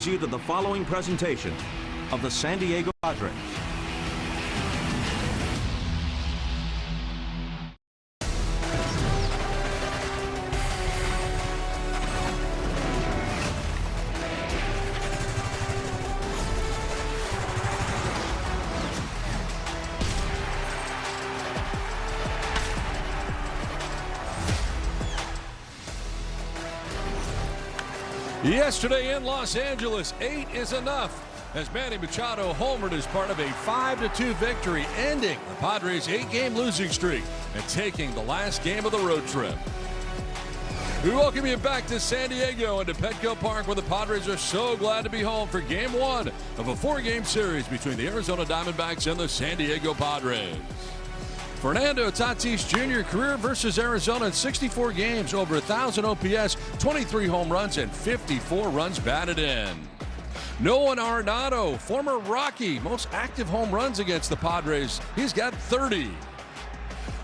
you to the following presentation of the San Diego Padres. Yesterday in Los Angeles, 8 is enough as Manny Machado homered as part of a 5-2 victory, ending the Padres' 8-game losing streak and taking the last game of the road trip. We welcome you back to San Diego and to Petco Park, where the Padres are so glad to be home for Game 1 of a 4-game series between the Arizona Diamondbacks and the San Diego Padres. Fernando Tatis Jr. career versus Arizona in 64 games, over 1,000 OPS, 23 home runs, and 54 runs batted in. Nolan Arenado, former Rocky, most active home runs against the Padres. He's got 30.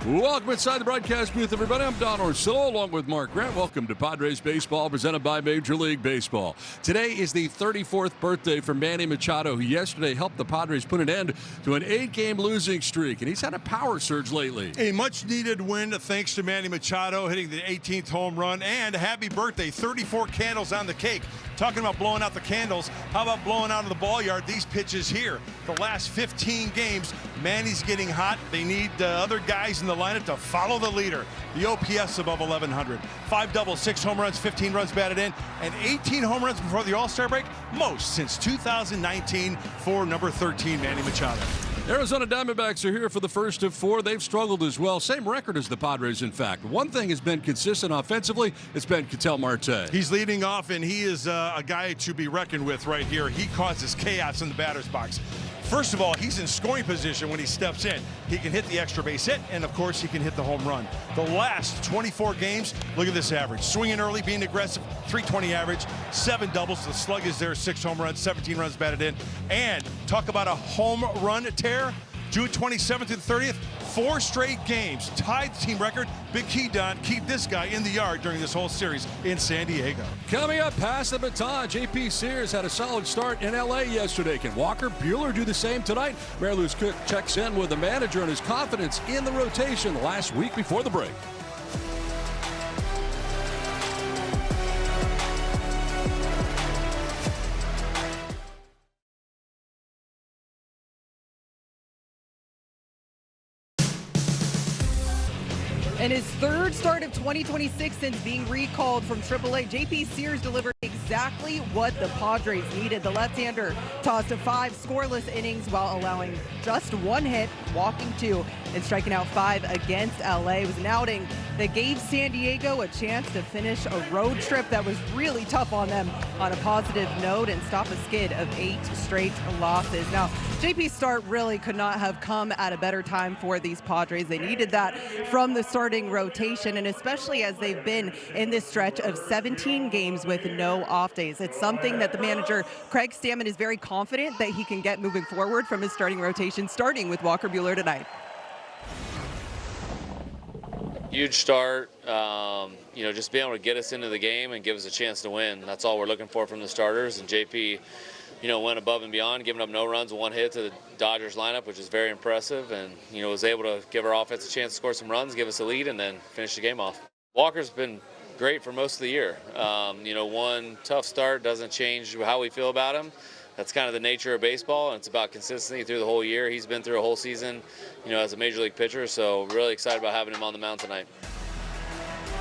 Welcome inside the broadcast booth, everybody. I'm Don Orsillo along with Mark Grant. Welcome to Padres Baseball, presented by Major League Baseball. Today is the 34th birthday for Manny Machado, who yesterday helped the Padres put an end to an 8-game losing streak, and he's had a power surge lately. A much-needed win thanks to Manny Machado hitting the 18th home run, and happy birthday, 34 candles on the cake. Talking about blowing out the candles, how about blowing out of the ball yard these pitches here? The last 15 games, Manny's getting hot. They need other guys in the lineup to follow the leader. The OPS above 1,100. 5 doubles, 6 home runs, 15 runs batted in, and 18 home runs before the All-Star break. Most since 2019 for number 13, Manny Machado. Arizona Diamondbacks are here for the first of 4. They've struggled as well. Same record as the Padres, in fact. One thing has been consistent offensively. It's been Ketel Marte. He's leading off, and he is a guy to be reckoned with right here. He causes chaos in the batter's box. First of all, he's in scoring position when he steps in. He can hit the extra base hit, and of course, he can hit the home run. The last 24 games, look at this average. Swinging early, being aggressive, 320 average, 7 doubles. The slug is there, 6 home runs, 17 runs batted in. And talk about a home run tear. June 27th to the 30th, 4 straight games, tied the team record. Big key, Don, keep this guy in the yard during this whole series in San Diego. Coming up, pass the baton. J.P. Sears had a solid start in L.A. yesterday. Can Walker Buehler do the same tonight? Mary Lou's Cook checks in with the manager and his confidence in the rotation last week before the break. In his third start of 2026 since being recalled from AAA, J.P. Sears delivered exactly what the Padres needed. The left-hander tossed 5 scoreless innings while allowing just 1 hit, walking 2, and striking out 5 against L.A. It was an outing that gave San Diego a chance to finish a road trip that was really tough on them on a positive note and stop a skid of 8 straight losses. Now, J.P.'s start really could not have come at a better time for these Padres. They needed that from the starting rotation, and especially as they've been in this stretch of 17 games with no off days. It's something that the manager, Craig Stammen, is very confident that he can get moving forward from his starting rotation, starting with Walker Buehler tonight. Huge start, just being able to get us into the game and give us a chance to win. That's all we're looking for from the starters, and JP went above and beyond, giving up no runs, 1 hit to the Dodgers lineup, which is very impressive, and, was able to give our offense a chance to score some runs, give us a lead, and then finish the game off. Walker's been great for most of the year. One tough start doesn't change how we feel about him. That's kind of the nature of baseball, and it's about consistency through the whole year. He's been through a whole season, as a major league pitcher, so really excited about having him on the mound tonight.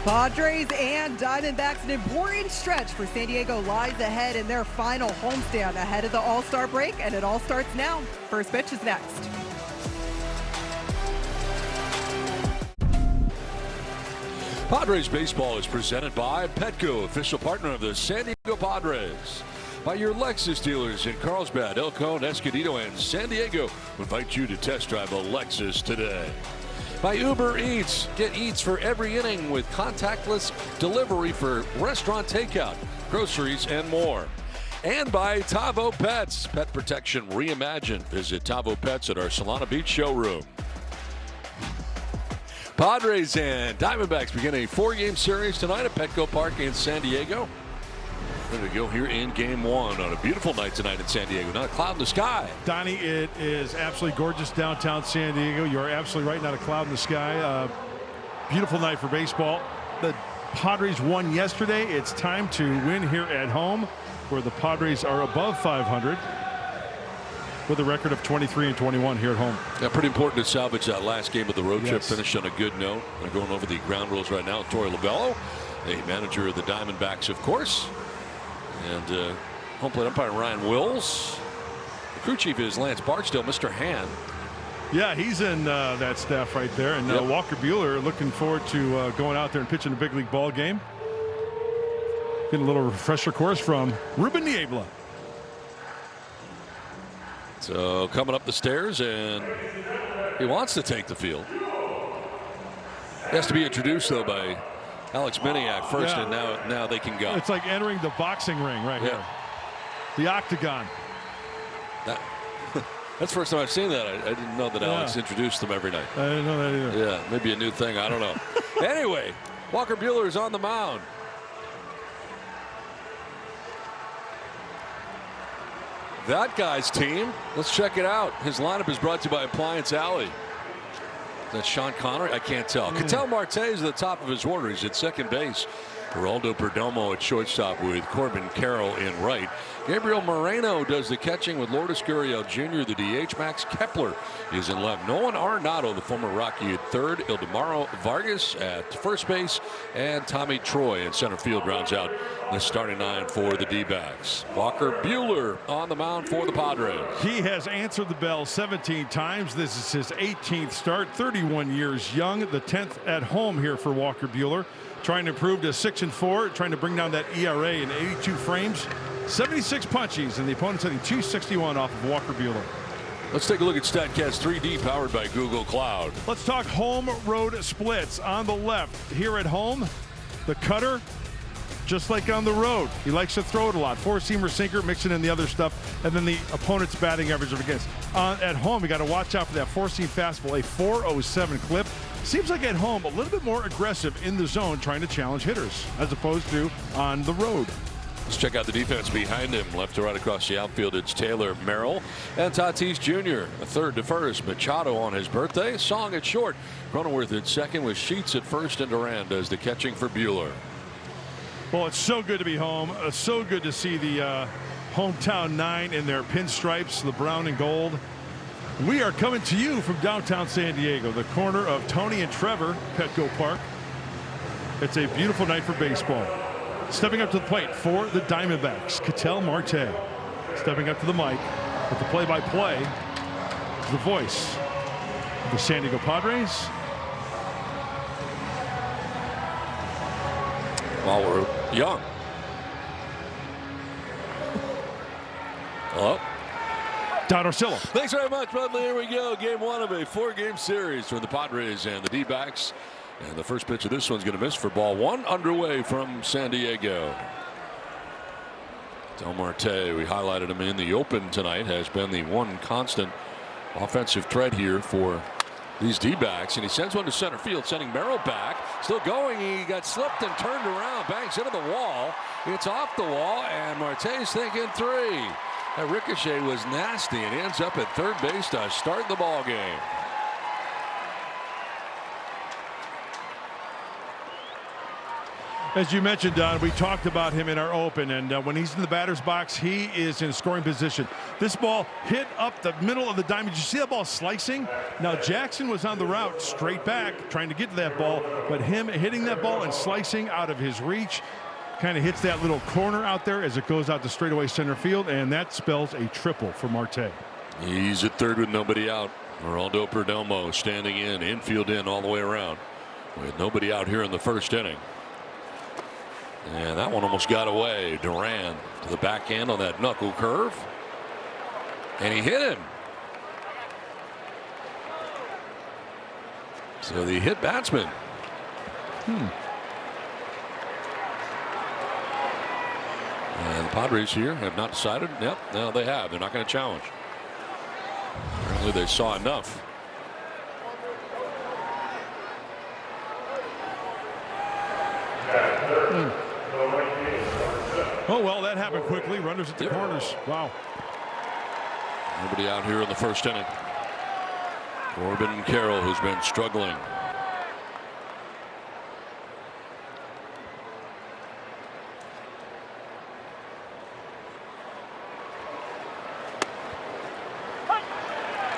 Padres and Diamondbacks, an important stretch for San Diego lies ahead in their final homestand ahead of the All-Star break, and it all starts now. First pitch is next. Padres baseball is presented by Petco, official partner of the San Diego Padres. By your Lexus dealers in Carlsbad, El Cajon, Escondido, and San Diego. We invite you to test drive a Lexus today. By Uber Eats. Get Eats for every inning with contactless delivery for restaurant takeout, groceries, and more. And by Tavo Pets. Pet protection reimagined. Visit Tavo Pets at our Solana Beach showroom. Padres and Diamondbacks begin a 4-game series tonight at Petco Park in San Diego. Ready to go here in game one on a beautiful night tonight in San Diego. Not a cloud in the sky. Donnie, it is absolutely gorgeous downtown San Diego. You're absolutely right. Not a cloud in the sky. Beautiful night for baseball. The Padres won yesterday. It's time to win here at home, where the Padres are above 500 with a record of 23-21 here at home. Yeah, pretty important to salvage that last game of the road trip. Yes. Finish on a good note. They're going over the ground rules right now. Torey Lovullo, a manager of the Diamondbacks, of course. And home plate umpire Ryan Wills. The crew chief is Lance Barksdale, Mr. Han. Yeah, he's in that staff right there. And Yep. Walker Buehler looking forward to going out there and pitching a big league ball game. Getting a little refresher course from Ruben Niebla. So coming up the stairs, and he wants to take the field. He has to be introduced, though, by Alex Miniak first, Yeah. and now they can go. It's like entering the boxing ring right here. The octagon. That's the first time I've seen that. I didn't know that Alex introduced them every night. I didn't know that either. Yeah, maybe a new thing. I don't know. Anyway, Walker Buehler is on the mound. That guy's team. Let's check it out. His lineup is brought to you by Appliance Alley. Is that Sean Connery? I can't tell. Ketel Marte is at the top of his order. He's at second base. Geraldo Perdomo at shortstop with Corbin Carroll in right. Gabriel Moreno does the catching with Lourdes Gurriel Jr., the DH. Max Kepler is in left. Nolan Arenado, the former Rocky, at third. Ildemaro Vargas at first base. And Tommy Troy in center field rounds out the starting nine for the D-backs. Walker Buehler on the mound for the Padres. He has answered the bell 17 times. This is his 18th start, 31 years young, the 10th at home here for Walker Buehler. Trying to improve to 6-4, trying to bring down that ERA in 82 frames. 76 punchies, and the opponent's hitting 261 off of Walker Buehler. Let's take a look at StatCast 3D powered by Google Cloud. Let's talk home road splits. On the left, here at home, the cutter, just like on the road. He likes to throw it a lot. Four-seamer sinker, mixing in the other stuff, and then the opponent's batting average against. At home, you got to watch out for that four-seam fastball, a 407 clip. Seems like at home a little bit more aggressive in the zone, trying to challenge hitters as opposed to on the road. Let's check out the defense behind him. Left to right across the outfield, it's Taylor Merrill and Tatis Jr. A third to first. Machado on his birthday. Song at short. Cronenworth at second with Sheets at first, and Duran does the catching for Buehler. Well, it's so good to be home. So good to see the hometown nine in their pinstripes, the brown and gold. We are coming to you from downtown San Diego, the corner of Tony and Trevor Petco Park. It's a beautiful night for baseball. Stepping up to the plate for the Diamondbacks, Ketel Marte. Stepping up to the mic with the play-by-play, the voice of the San Diego Padres. While we're young. Hello? Don Orsillo. Thanks very much, Bradley. Here we go. Game one of a four-game series for the Padres and the D-backs. And the first pitch of this one's going to miss for ball one, underway from San Diego. Del Marte, we highlighted him in the open tonight, has been the one constant offensive threat here for these D-backs, and he sends one to center field, sending Merrill back. Still going. He got slipped and turned around, bangs into the wall. It's off the wall, and Marte's thinking three. That ricochet was nasty, and ends up at third base to start the ball game. As you mentioned, Don, we talked about him in our open, and when he's in the batter's box, he is in scoring position. This ball hit up the middle of the diamond. Did you see that ball slicing? Now, Jackson was on the route straight back, trying to get to that ball, but him hitting that ball and slicing out of his reach kind of hits that little corner out there as it goes out to straightaway center field, and that spells a triple for Marte. He's at third with nobody out. Geraldo Perdomo standing in, infield in all the way around, with nobody out here in the first inning. And that one almost got away. Duran to the backhand on that knuckle curve. And he hit him. So the hit batsman. And the Padres here have not decided. Yep, no, they have. They're not going to challenge. Apparently they saw enough. Oh, well, that happened quickly. Runners at the corners. Wow. Nobody out here in the first inning. Corbin and Carroll, who's been struggling.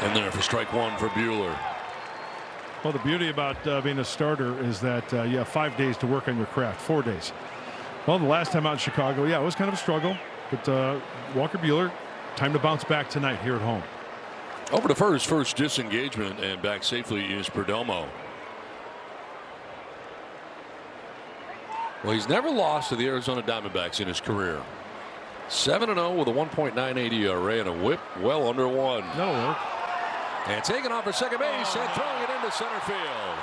And there for strike one for Buehler. Well, the beauty about being a starter is that you have 5 days to work on your craft. 4 days. Well, the last time out in Chicago, yeah, it was kind of a struggle. But Walker Buehler, time to bounce back tonight here at home. Over to first disengagement and back safely is Perdomo. Well, he's never lost to the Arizona Diamondbacks in his career. 7-0 with a 1.98 ERA and a whip well under 1. That'll work. And taking off for second base and throwing it into center field.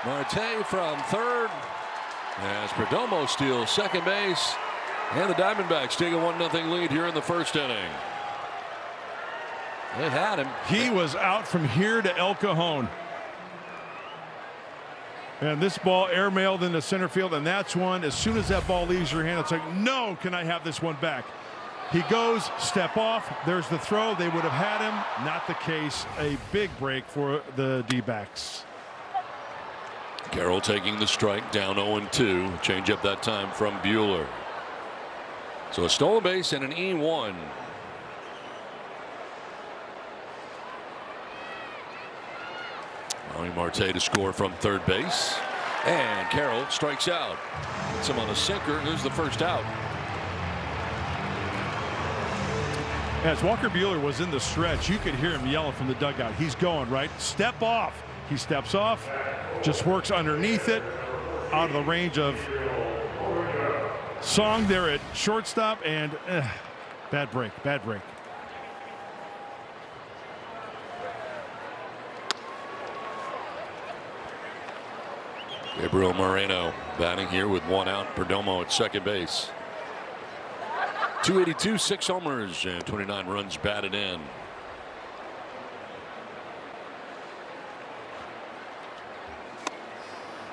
Marte from third as Perdomo steals second base. And the Diamondbacks take a 1-0 lead here in the first inning. They had him. He was out from here to El Cajon. And this ball airmailed into center field, and that's one. As soon as that ball leaves your hand, it's like, no, can I have this one back? He goes, step off. There's the throw. They would have had him. Not the case. A big break for the D-backs. Carroll taking the strike, down 0-2. Change up that time from Buehler. So a stolen base and an E1. Allowing Marte to score from third base. And Carroll strikes out. Hits him on a sinker. There's the first out. As Walker Buehler was in the stretch, you could hear him yelling from the dugout. He's going, right? Step off. He steps off, just works underneath it, out of the range of Song there at shortstop, and bad break, bad break. Gabriel Moreno batting here with one out. Perdomo at second base. 282, 6 homers, and 29 runs batted in.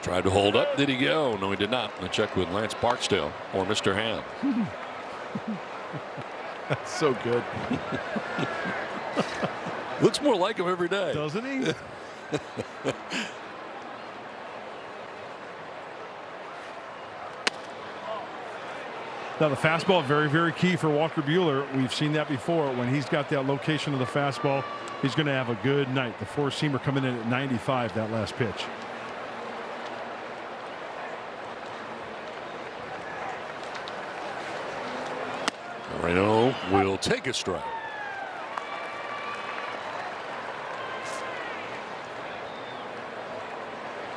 Tried to hold up. Did he go? No, he did not. I checked with Lance Barksdale or Mr. Ham. That's so good. Looks more like him every day. Doesn't he? Now the fastball, very, very key for Walker Buehler. We've seen that before. When he's got that location of the fastball, he's going to have a good night. The four-seamer coming in at 95 that last pitch. Moreno will take a strike.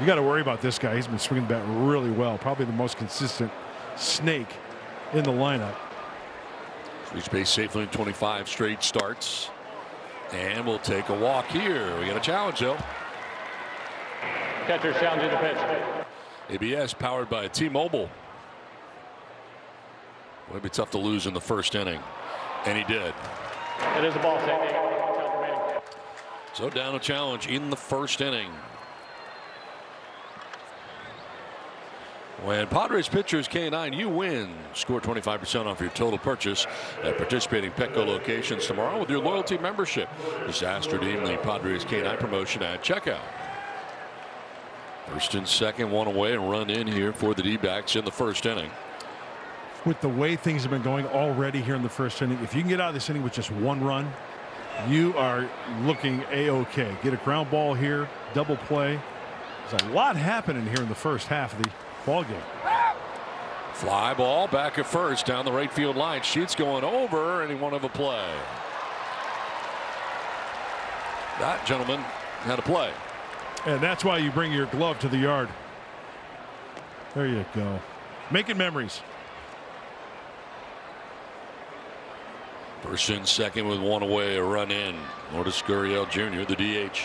You got to worry about this guy. He's been swinging the bat really well. Probably the most consistent snake in the lineup. Reach base safely in 25 straight starts. And we'll take a walk here. We got a challenge though. Catcher challenging the pitch. ABS powered by T-Mobile. Would be tough to lose in the first inning. And he did. It is a ball. Remaining. So down a challenge in the first inning. When Padres pitchers K9, you win. Score 25% off your total purchase at participating Petco locations tomorrow with your loyalty membership. Just ask to redeem the Padres K9 promotion at checkout. First and second, one away and run in here for the D-backs in the first inning. With the way things have been going already here in the first inning, if you can get out of this inning with just one run, you are looking A-OK. Get a ground ball here, double play. There's a lot happening here in the first half of the ball game. Fly ball back at first down the right field line. Sheets going over, and he won't have a play. That gentleman had a play. And that's why you bring your glove to the yard. There you go. Making memories. First and second with one away, a run in. Lourdes Gurriel Jr., the DH.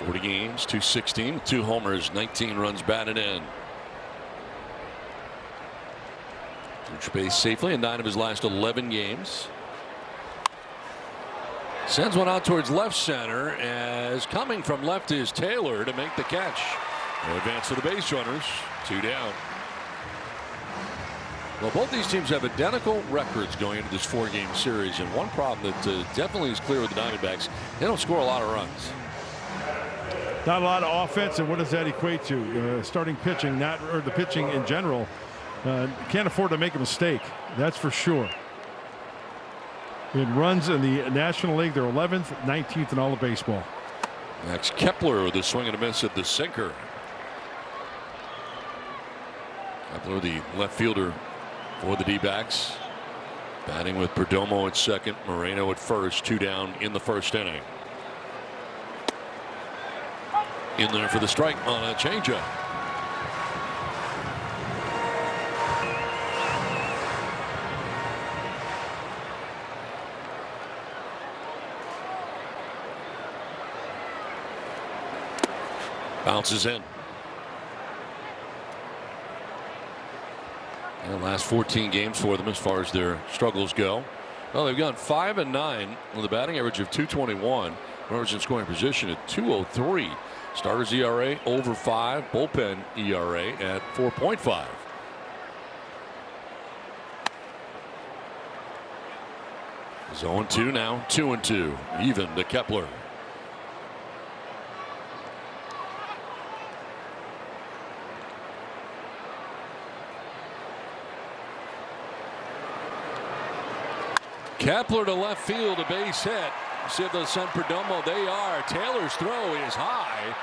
40 games, 216, 2 homers, 19 runs batted in. Reached base safely in 9 of his last 11 games. Sends one out towards left center as coming from left is Taylor to make the catch. No advance to the base runners. 2 down. Well, both these teams have identical records going into this 4-game series, and one problem that definitely is clear with the Diamondbacks, they don't score a lot of runs. Not a lot of offense, and what does that equate to? Starting pitching, or the pitching in general, can't afford to make a mistake. That's for sure. In runs in the National League, they're 11th, 19th in all of baseball. Max Kepler with a swing and a miss at the sinker. Kepler, the left fielder for the D-backs, batting with Perdomo at second, Moreno at first, 2 down in the first inning. In there for the strike on a changeup. Bounces in. And the last 14 games for them as far as their struggles go. Well, they've gone 5-9 with a batting average of 221. Runners in scoring position at 203. Starters ERA over 5. Bullpen ERA at 4.5. He's 0-2 now, 2-2. Even to Kepler. Kepler to left field, a base hit. See if they'll send Perdomo. They are. Taylor's throw is high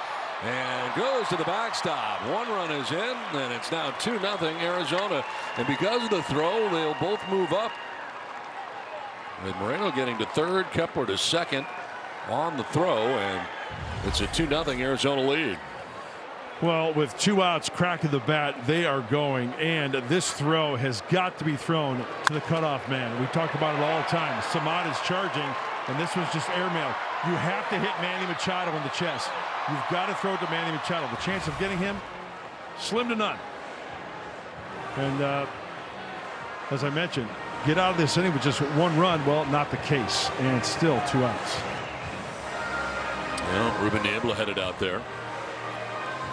and goes to the backstop. 1 run is in, and it's now 2-0 Arizona. And because of the throw, they'll both move up. With Moreno getting to third, Kepler to second on the throw, and it's a 2-0 Arizona lead. Well, with 2 outs, crack of the bat, they are going, and this throw has got to be thrown to the cutoff man. We talk about it all the time. Samad is charging, and this was just airmail. You have to hit Manny Machado in the chest. You've got to throw it to Manny Machado. The chance of getting him, slim to none. And as I mentioned, get out of this inning with just 1 run. Well, not the case, and still 2 outs. Well, Ruben Niebla headed out there.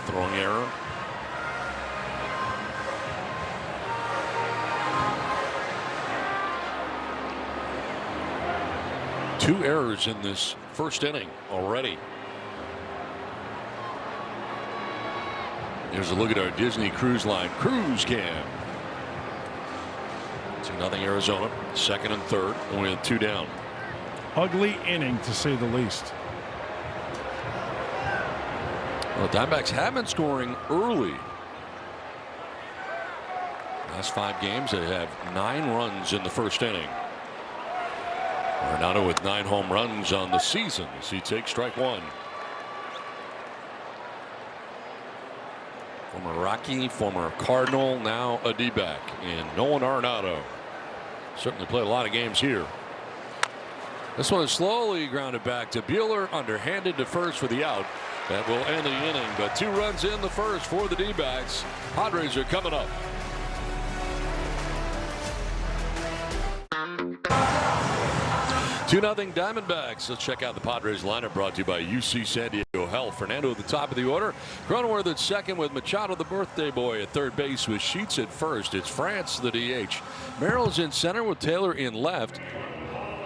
Throwing error. Two errors in this first inning already. Here's a look at our Disney Cruise Line Cruise Cam. 2-0 Arizona. Second and third, only 2 down. Ugly inning, to say the least. Well, the Diamondbacks have been scoring early. Last 5 games, they have 9 runs in the first inning. Arenado with 9 home runs on the season as he takes strike 1. Former Rocky, former Cardinal, now a D-back in Nolan Arenado. Certainly played a lot of games here. This one is slowly grounded back to Buehler, underhanded to first for the out. That will end the inning, but 2 runs in the first for the D-backs. Padres are coming up. Two-0 Diamondbacks. Let's check out the Padres lineup brought to you by UC San Diego Health. Fernando at the top of the order. Cronenworth at second with Machado, the birthday boy, at third base with Sheets at first. It's France, the DH. Merrill's in center with Taylor in left.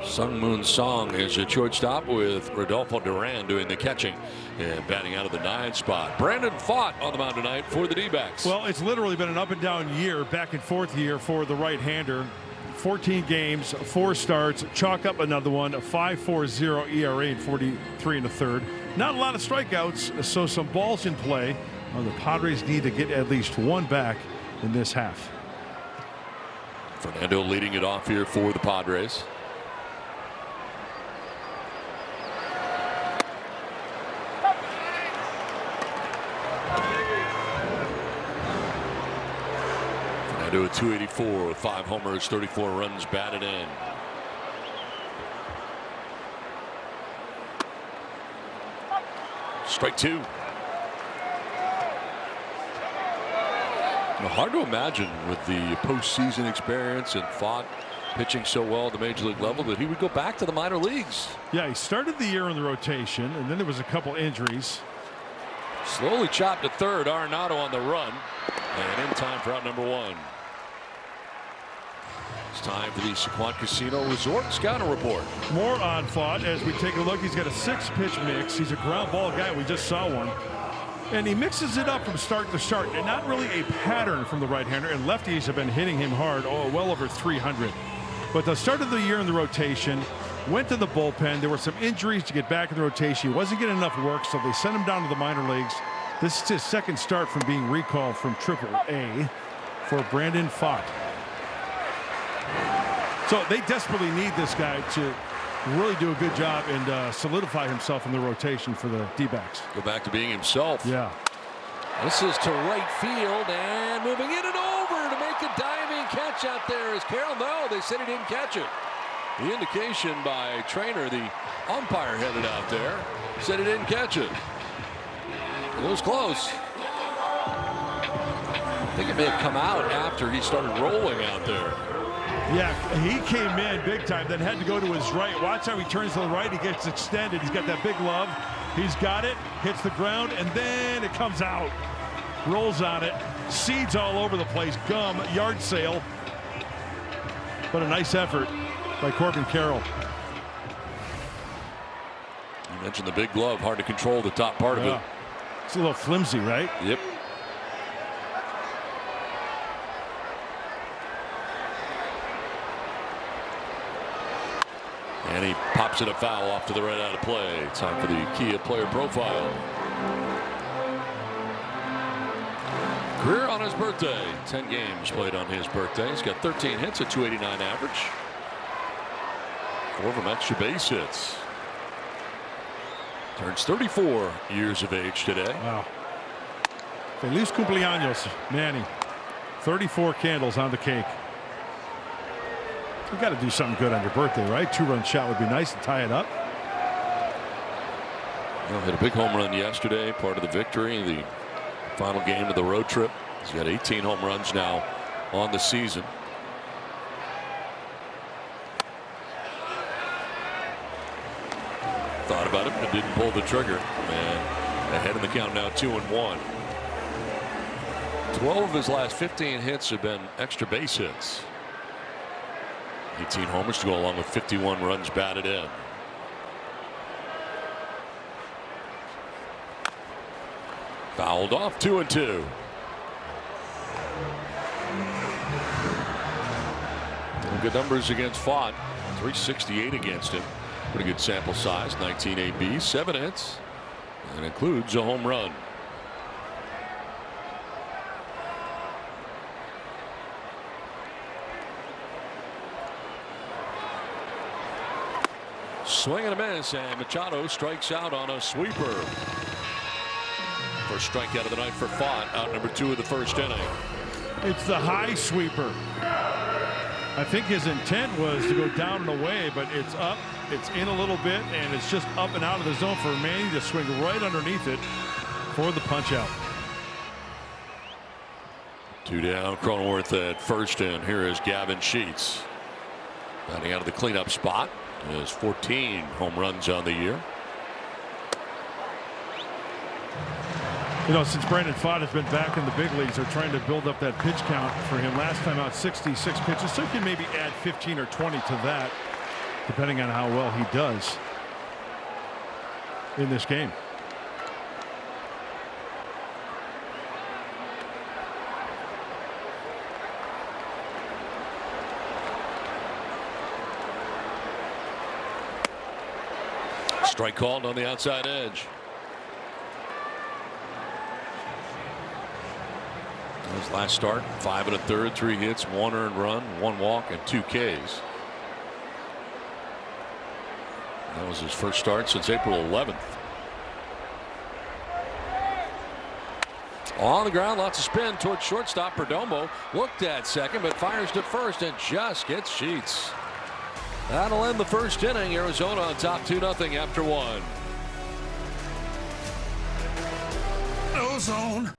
Sung Moon Song is at shortstop with Rodolfo Duran doing the catching and batting out of the 9 spot. Brandon Pfaadt on the mound tonight for the D-backs. Well, it's literally been an up and down year, back and forth year for the right-hander. 14 games, 4 starts, chalk up another one, a 5.40 ERA and 43 1/3. Not a lot of strikeouts, so some balls in play. The Padres need to get at least 1 back in this half. Fernando leading it off here for the Padres. Fernando at 284 with 5 homers, 34 runs batted in. Strike 2. Hard to imagine with the postseason experience and Pfaadt pitching so well at the major league level that he would go back to the minor leagues. Yeah, he started the year in the rotation, and then there was a couple injuries. Slowly chopped to third. Arenado on the run, and in time for out number 1. time for the Sequan Casino Resort Scouting Report. More on Fott as we take a look. He's got a 6-pitch mix. He's a ground ball guy. We just saw one. And he mixes it up from start to start. And not really a pattern from the right-hander. And lefties have been hitting him hard, well over 300. But the start of the year in the rotation, went to the bullpen. There were some injuries to get back in the rotation. He wasn't getting enough work, so they sent him down to the minor leagues. This is his second start from being recalled from AAA for Brandon Fott. So they desperately need this guy to really do a good job and solidify himself in the rotation for the D-backs. Go back to being himself. Yeah. This is to right field and moving in and over to make a diving catch out there. Is Carroll? No, they said he didn't catch it. The indication by Trainer, the umpire headed out there, said he didn't catch it. It was close. I think it may have come out after he started rolling out there. Yeah, he came in big time, then had to go to his right. Watch how he turns to the right. He gets extended. He's got that big glove. He's got it, hits the ground, and then it comes out. Rolls on it. Seeds all over the place. Gum, yard sale. But a nice effort by Corbin Carroll. You mentioned the big glove. Hard to control the top part of it. It's a little flimsy, right? Yep. And he pops it a foul off to the right out of play. Time for the Kia player profile. Career on his birthday. 10 games played on his birthday. He's got 13 hits, a .289 average. 4 of them extra base hits. Turns 34 years of age today. Wow. Feliz cumpleaños, Manny. 34 candles on the cake. You got to do something good on your birthday, right? 2-run shot would be nice to tie it up. Well, hit a big home run yesterday, part of the victory, the final game of the road trip. He's got 18 home runs now on the season. Thought about it, but didn't pull the trigger. And ahead in the count now, 2-1. 12 of his last 15 hits have been extra base hits. 18 homers to go along with 51 runs batted in. Fouled off, 2-2. Good numbers against Fott. 368 against him. Pretty good sample size. 19 ABs, 7 hits, and includes a home run. Swing and a miss, and Machado strikes out on a sweeper. First strikeout of the night for Fott, out number 2 of the first inning. It's the high sweeper. I think his intent was to go down and away, but it's up, it's in a little bit, and it's just up and out of the zone for Manny to swing right underneath it for the punch out. 2 down, Cronenworth at first, and here is Gavin Sheets. Batting out of the cleanup spot. He has 14 home runs on the year. You know, since Brandon Fott has been back in the big leagues, they're trying to build up that pitch count for him. Last time out, 66 pitches. So you can maybe add 15 or 20 to that, depending on how well he does in this game. Strike called on the outside edge. His last start, 5 1/3, 3 hits, 1 earned run, 1 walk, and 2 Ks. That was his first start since April 11th. On the ground, lots of spin towards shortstop. Perdomo looked at second, but fires to first and just gets Sheets. That'll end the first inning. Arizona on top 2-0 after 1. Ozone.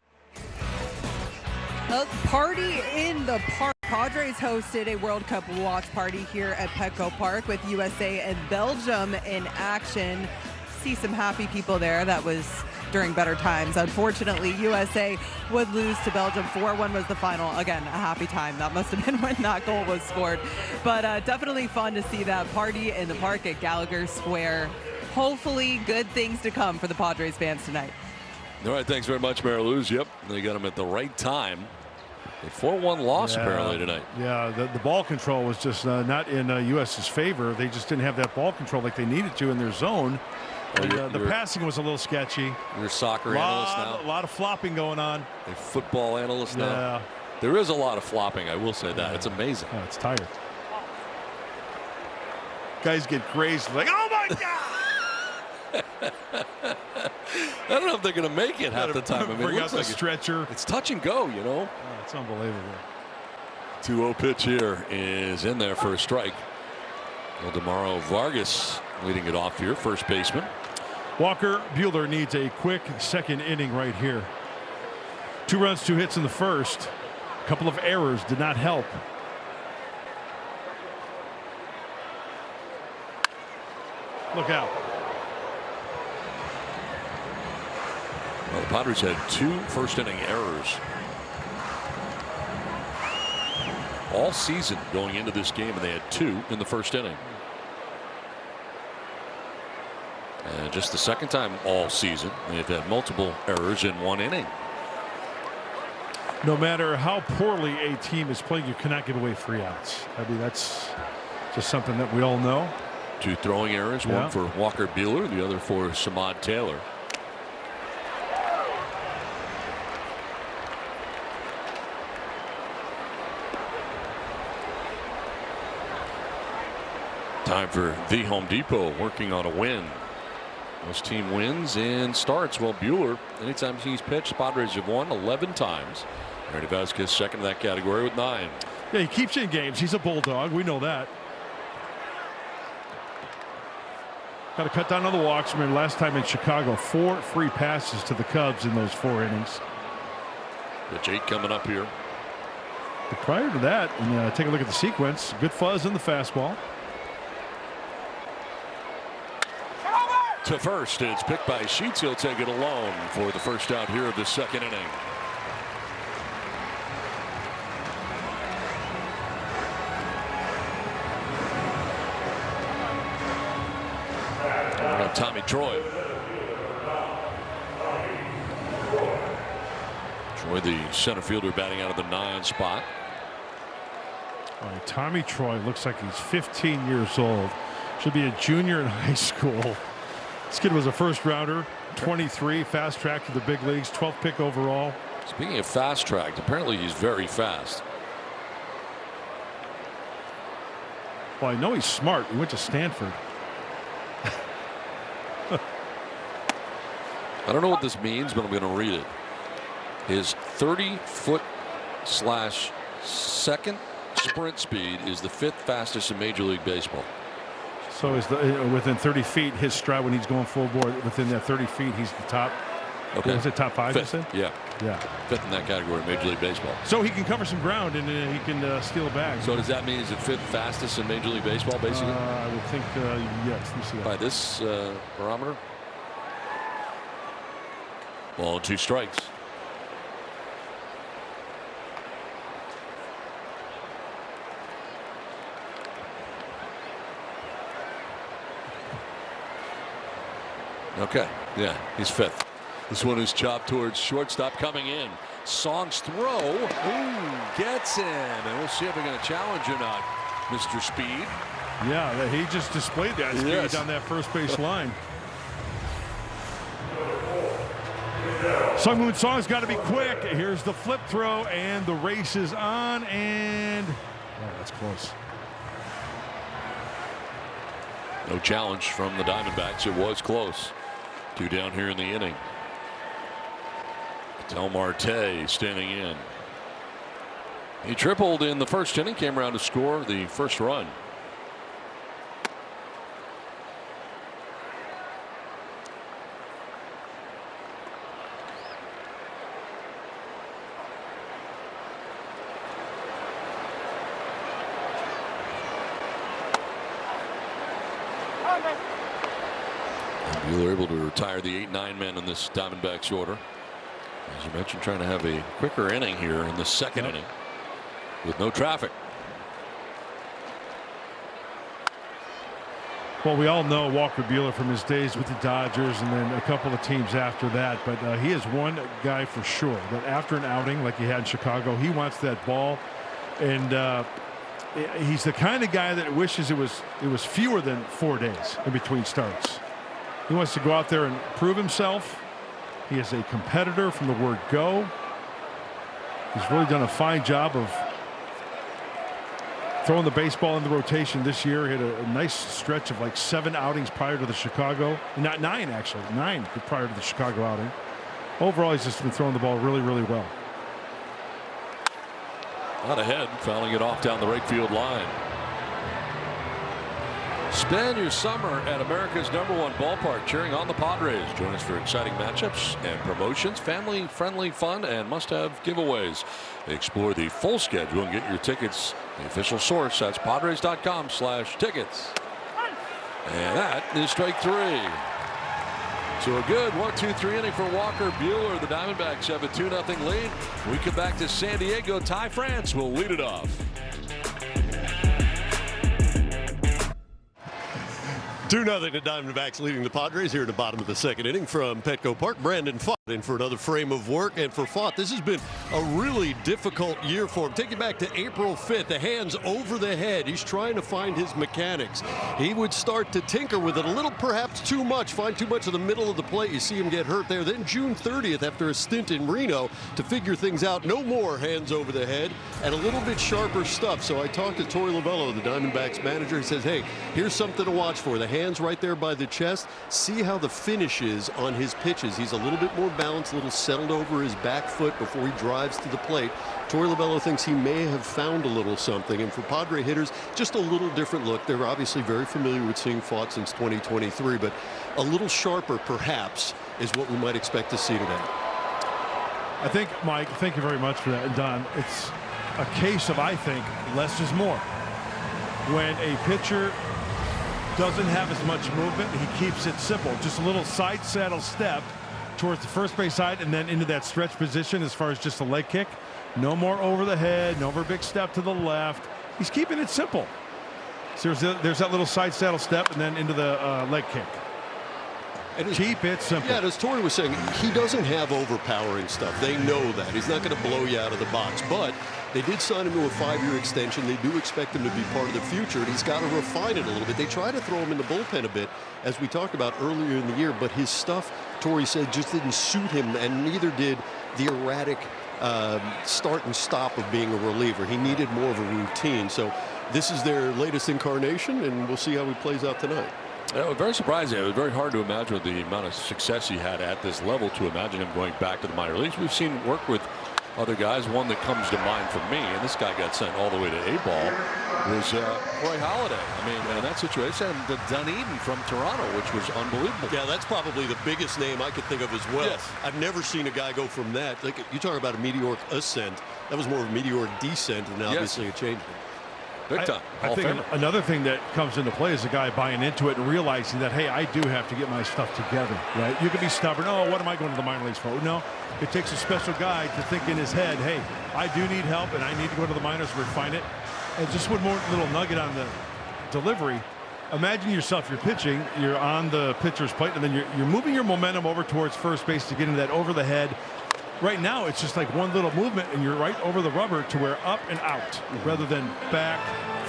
A party in the park. Padres hosted a World Cup watch party here at Petco Park with USA and Belgium in action. See some happy people there. That was during better times. Unfortunately, USA would lose to Belgium. 4-1 was the final. Again, a happy time. That must have been when that goal was scored. But definitely fun to see that party in the park at Gallagher Square. Hopefully, good things to come for the Padres fans tonight. All right, thanks very much, Mary Lou's. Yep, they got him at the right time. A 4-1 loss apparently tonight. Yeah, the ball control was just not in US's favor. They just didn't have that ball control like they needed to in their zone. And, the passing was a little sketchy. You're a soccer analyst now. A lot of flopping going on. A football analyst now. Yeah. There is a lot of flopping, I will say that. It's amazing. Oh, it's tired. Guys get crazed like, oh my God! I don't know if they're going to make it half the time. I mean, bring it out looks the like stretcher. It's touch and go, you know. Oh, it's unbelievable. 2-0 pitch here is in there for a strike. Waldemaro Vargas leading it off here, first baseman. Walker Buehler needs a quick second inning right here. 2 runs, 2 hits in the first. A couple of errors did not help. Look out. Well, the Padres had 2 first inning errors all season going into this game, and they had 2 in the first inning. And just the second time all season they've had multiple errors in 1 inning. No matter how poorly a team is playing, you cannot give away 3 outs. I mean, that's just something that we all know. 2 throwing errors, one for Walker Buehler, the other for Samad Taylor. Time for the Home Depot working on a win. This team wins and starts. Well, Buehler, anytime he's pitched, Padres have won 11 times. Ernie Vasquez second in that category with 9. Yeah, he keeps you in games. He's a bulldog. We know that. Got to cut down on the walks. Remember last time in Chicago, 4 free passes to the Cubs in those 4 innings. Pitch 8 coming up here. But prior to that, and take a look at the sequence. Good fuzz in the fastball. To first, and it's picked by Sheets. He'll take it alone for the first out here of the second inning. Tommy Troy. Troy, the center fielder, batting out of the 9 spot. All right, Tommy Troy looks like he's 15 years old. Should be a junior in high school. This kid was a first rounder, 23, fast track to the big leagues, 12th pick overall. Speaking of fast tracked, apparently he's very fast. Well, I know he's smart. He went to Stanford. I don't know what this means, but I'm going to read it. His 30-foot/second sprint speed is the 5th fastest in Major League Baseball. So is within 30 feet, his stride when he's going full board, within that 30 feet, he's the top. Okay. Was it top 5? 5th, you said? yeah. Yeah. 5th in that category, Major League Baseball. So he can cover some ground and he can steal a bag. So does that mean he's the 5th fastest in Major League Baseball, basically? I would think, yes. Let me see that. By this barometer? Ball 2 strikes. Okay, yeah, he's 5th. This one is chopped towards shortstop coming in. Song's throw gets in, and we'll see if we're going to challenge or not, Mr. Speed. Yeah, he just displayed that speed on that first base line. Sung Moon Song's got to be quick. Here's the flip throw, and the race is on, and that's close. No challenge from the Diamondbacks. It was close. 2 down here in the inning. Del Marte standing in. He tripled in the first inning, came around to score the first run. You were able to retire the 8-9 men in this Diamondbacks order. As you mentioned, trying to have a quicker inning here in the second inning with no traffic. Well, we all know Walker Buehler from his days with the Dodgers and then a couple of teams after that. But he is one guy for sure that after an outing like he had in Chicago, he wants that ball. And he's the kind of guy that wishes it was fewer than 4 days in between starts. He wants to go out there and prove himself. He is a competitor from the word go. He's really done a fine job of throwing the baseball in the rotation this year. He had a nice stretch of like 7 outings prior to the Chicago. Not 9, actually. 9 prior to the Chicago outing. Overall, he's just been throwing the ball really, really well. Out ahead, fouling it off down the right field line. Spend your summer at America's #1 ballpark cheering on the Padres. Join us for exciting matchups and promotions, family-friendly fun, and must-have giveaways. Explore the full schedule and get your tickets. The official source, that's Padres.com/tickets. And that is strike 3. So a good 1-2-3 inning for Walker Buehler. The Diamondbacks have a 2-0 lead. We come back to San Diego. Ty France will lead it off. 2-0 to Diamondbacks leading the Padres here at the bottom of the second inning from Petco Park. Brandon Pfaadt in for another frame of work. And for Pfaadt, this has been a really difficult year for him. Take you back to April 5th, the hands over the head. He's trying to find his mechanics. He would start to tinker with it a little, perhaps too much, find too much of the middle of the plate. You see him get hurt there. Then June 30th, after a stint in Reno, to figure things out, no more hands over the head and a little bit sharper stuff. So I talked to Torey Lovullo, the Diamondbacks manager. He says, hey, here's something to watch for. The hands right there by the chest. See how the finish is on his pitches. He's a little bit more balanced, a little settled over his back foot before he drives to the plate. Torey Lovullo thinks he may have found a little something. And for Padre hitters, just a little different look. They're obviously very familiar with seeing Pfaadt since 2023, but a little sharper perhaps is what we might expect to see today. I think, Mike, thank you very much for that. And Don, it's a case of, I think, less is more. When a pitcher doesn't have as much movement, he keeps it simple. Just a little side saddle step towards the first base side and then into that stretch position as far as just a leg kick. No more over the head, no more big step to the left. He's keeping it simple. So there's that little side saddle step and then into the leg kick. And keep it simple. Yeah, as Torey was saying, he doesn't have overpowering stuff. They know that. He's not going to blow you out of the box. But they did sign him to a 5-year extension. They do expect him to be part of the future, and he's got to refine it a little bit. They try to throw him in the bullpen a bit, as we talked about earlier in the year, but his stuff, Torey said, just didn't suit him, and neither did the erratic start and stop of being a reliever. He needed more of a routine. So this is their latest incarnation, and we'll see how he plays out tonight. It was very surprising. It was very hard to imagine with the amount of success he had at this level to imagine him going back to the minor leagues. We've seen work with other guys. One that comes to mind for me, and this guy got sent all the way to A-ball, was Roy Halladay. I mean, in that situation, the Dunedin from Toronto, which was unbelievable. Yeah, that's probably the biggest name I could think of as well. Yes. I've never seen a guy go from that. Like, you talk about a meteoric ascent. That was more of a meteoric descent, and obviously a change. Big time. I think another thing that comes into play is a guy buying into it and realizing that, hey, I do have to get my stuff together, right? You can be stubborn. Oh, what am I going to the minor leagues for? No, it takes a special guy to think in his head, hey, I do need help and I need to go to the minors to refine it. And just one more little nugget on the delivery. Imagine yourself, you're pitching, you're on the pitcher's plate, and then you're moving your momentum over towards first base to get into that over the head. Right now, it's just like one little movement, and you're right over the rubber to where up and out, rather than back,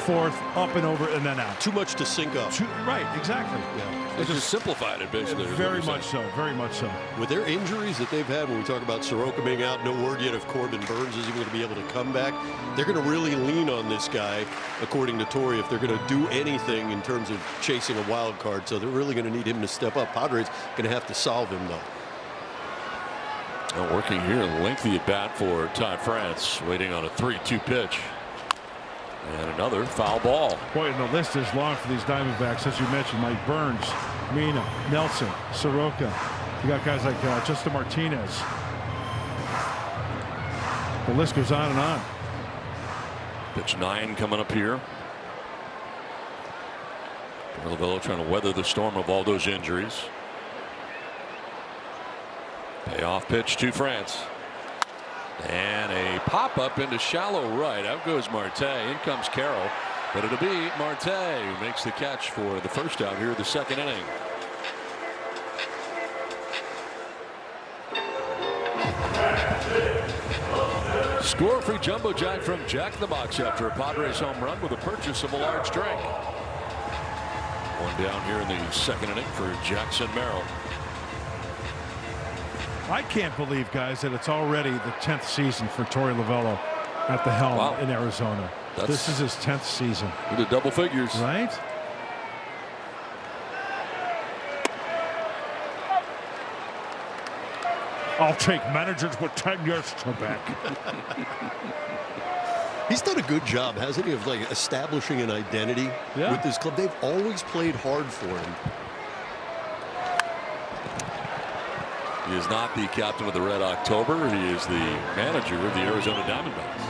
forth, up and over, and then out. Too much to sync up. Right, exactly. Yeah. They just simplified it, basically. Very much so, very much so. With their injuries that they've had, when we talk about Soroka being out, no word yet if Corbin Burns is even going to be able to come back. They're going to really lean on this guy, according to Torey, if they're going to do anything in terms of chasing a wild card. So they're really going to need him to step up. Padres going to have to solve him, though. Working here, lengthy at bat for Ty France, waiting on a 3-2 pitch. And another foul ball. Boy, and the list is long for these Diamondbacks. As you mentioned, Mike Burns, Mina, Nelson, Soroka. You got guys like Justin Martinez. The list goes on and on. Pitch 9 coming up here. Lovullo trying to weather the storm of all those injuries. Payoff pitch to France. And a pop-up into shallow right. Out goes Marte. In comes Carroll. But it'll be Marte who makes the catch for the first out here in the second inning. Score-free jumbo jack from Jack in the Box after a Padres home run with a purchase of a large drink. One down here in the second inning for Jackson Merrill. I can't believe, guys, that it's already the 10th season for Torey Lovullo at the helm in Arizona. This is his 10th season. He did double figures. Right? I'll take managers with 10 years to back. He's done a good job, hasn't he, of like establishing an identity with this club. They've always played hard for him. He is not the captain of the Red October. He is the manager of the Arizona Diamondbacks.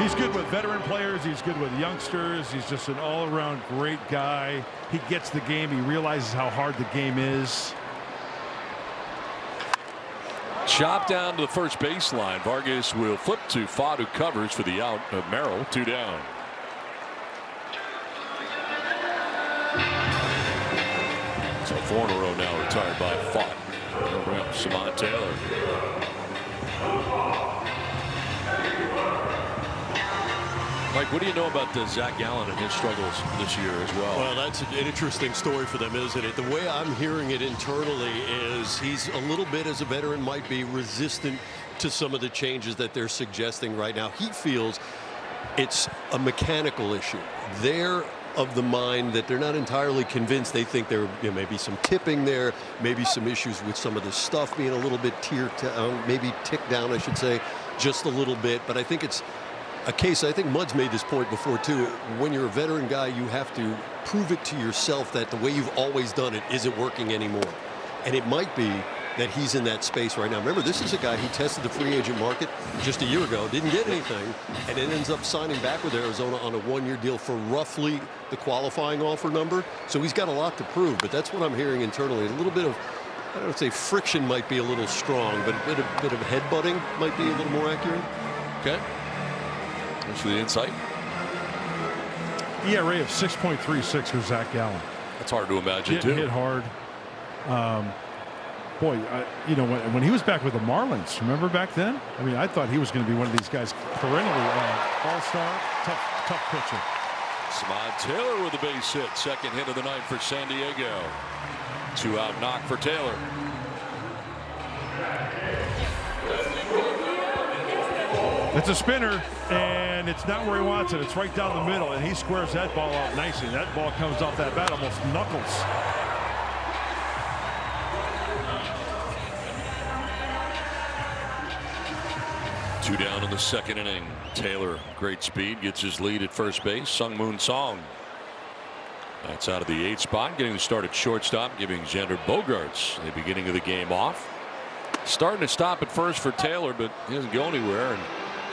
He's good with veteran players. He's good with youngsters. He's just an all-around great guy. He gets the game. He realizes how hard the game is. Chopped down to the first baseline. Vargas will flip to Fott, who covers for the out of Merrill. 2 down. So 4 in a row now retired by Fott. Samad Taylor. Mike, what do you know about Zach Gallen and his struggles this year as well? Well, that's an interesting story for them, isn't it? The way I'm hearing it internally is he's a little bit, as a veteran might be, resistant to some of the changes that they're suggesting right now. He feels it's a mechanical issue. They're of the mind that they're not entirely convinced. They think there may be some tipping there, maybe some issues with some of the stuff being a little bit maybe ticked down, I should say, just a little bit. But I think it's a case, I think Mud's made this point before too, when you're a veteran guy, you have to prove it to yourself that the way you've always done it isn't working anymore. And it might be that he's in that space right now. Remember, this is a guy who tested the free agent market just a year ago, didn't get anything, and then ends up signing back with Arizona on a 1-year deal for roughly the qualifying offer number. So he's got a lot to prove, but that's what I'm hearing internally. A little bit of, I don't say friction might be a little strong, but a bit of headbutting might be a little more accurate. Okay. Thanks for the insight. ERA of 6.36 for Zach Gallen. That's hard to imagine, too. Hit hard. Boy, you know, when he was back with the Marlins, remember back then? I mean, I thought he was going to be one of these guys, perennially all-star, tough pitcher. Samad Taylor with a base hit. Second hit of the night for San Diego. 2-out knock for Taylor. It's a spinner, and it's not where he wants it. It's right down the middle, and he squares that ball out nicely. That ball comes off that bat, almost knuckles. Two down in the second inning. Taylor, great speed, gets his lead at first base. Sung Moon Song. That's out of the 8th spot, getting the start at shortstop, giving Xander Bogaerts the beginning of the game off. Starting to stop at first for Taylor, but he doesn't go anywhere, and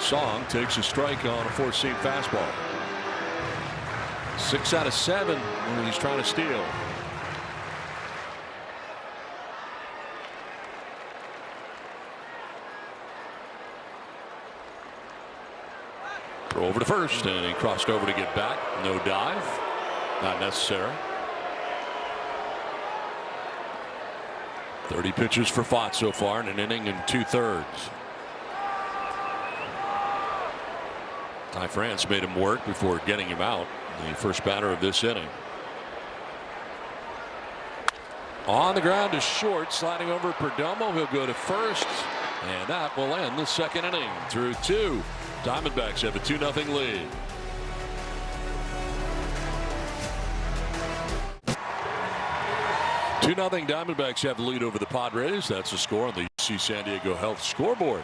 Song takes a strike on a 4-seam fastball. 6 out of 7 when he's trying to steal. Throw over to first, and he crossed over to get back. No dive. Not necessary. 30 pitches for Fott so far in an inning and 2/3. Ty France made him work before getting him out. The first batter of this inning. On the ground to short, sliding over Perdomo. He'll go to first, and that will end the second inning. Through 2, Diamondbacks have a 2-0 lead. $2-0 Diamondbacks have the lead over the Padres. That's the score on the UC San Diego Health scoreboard.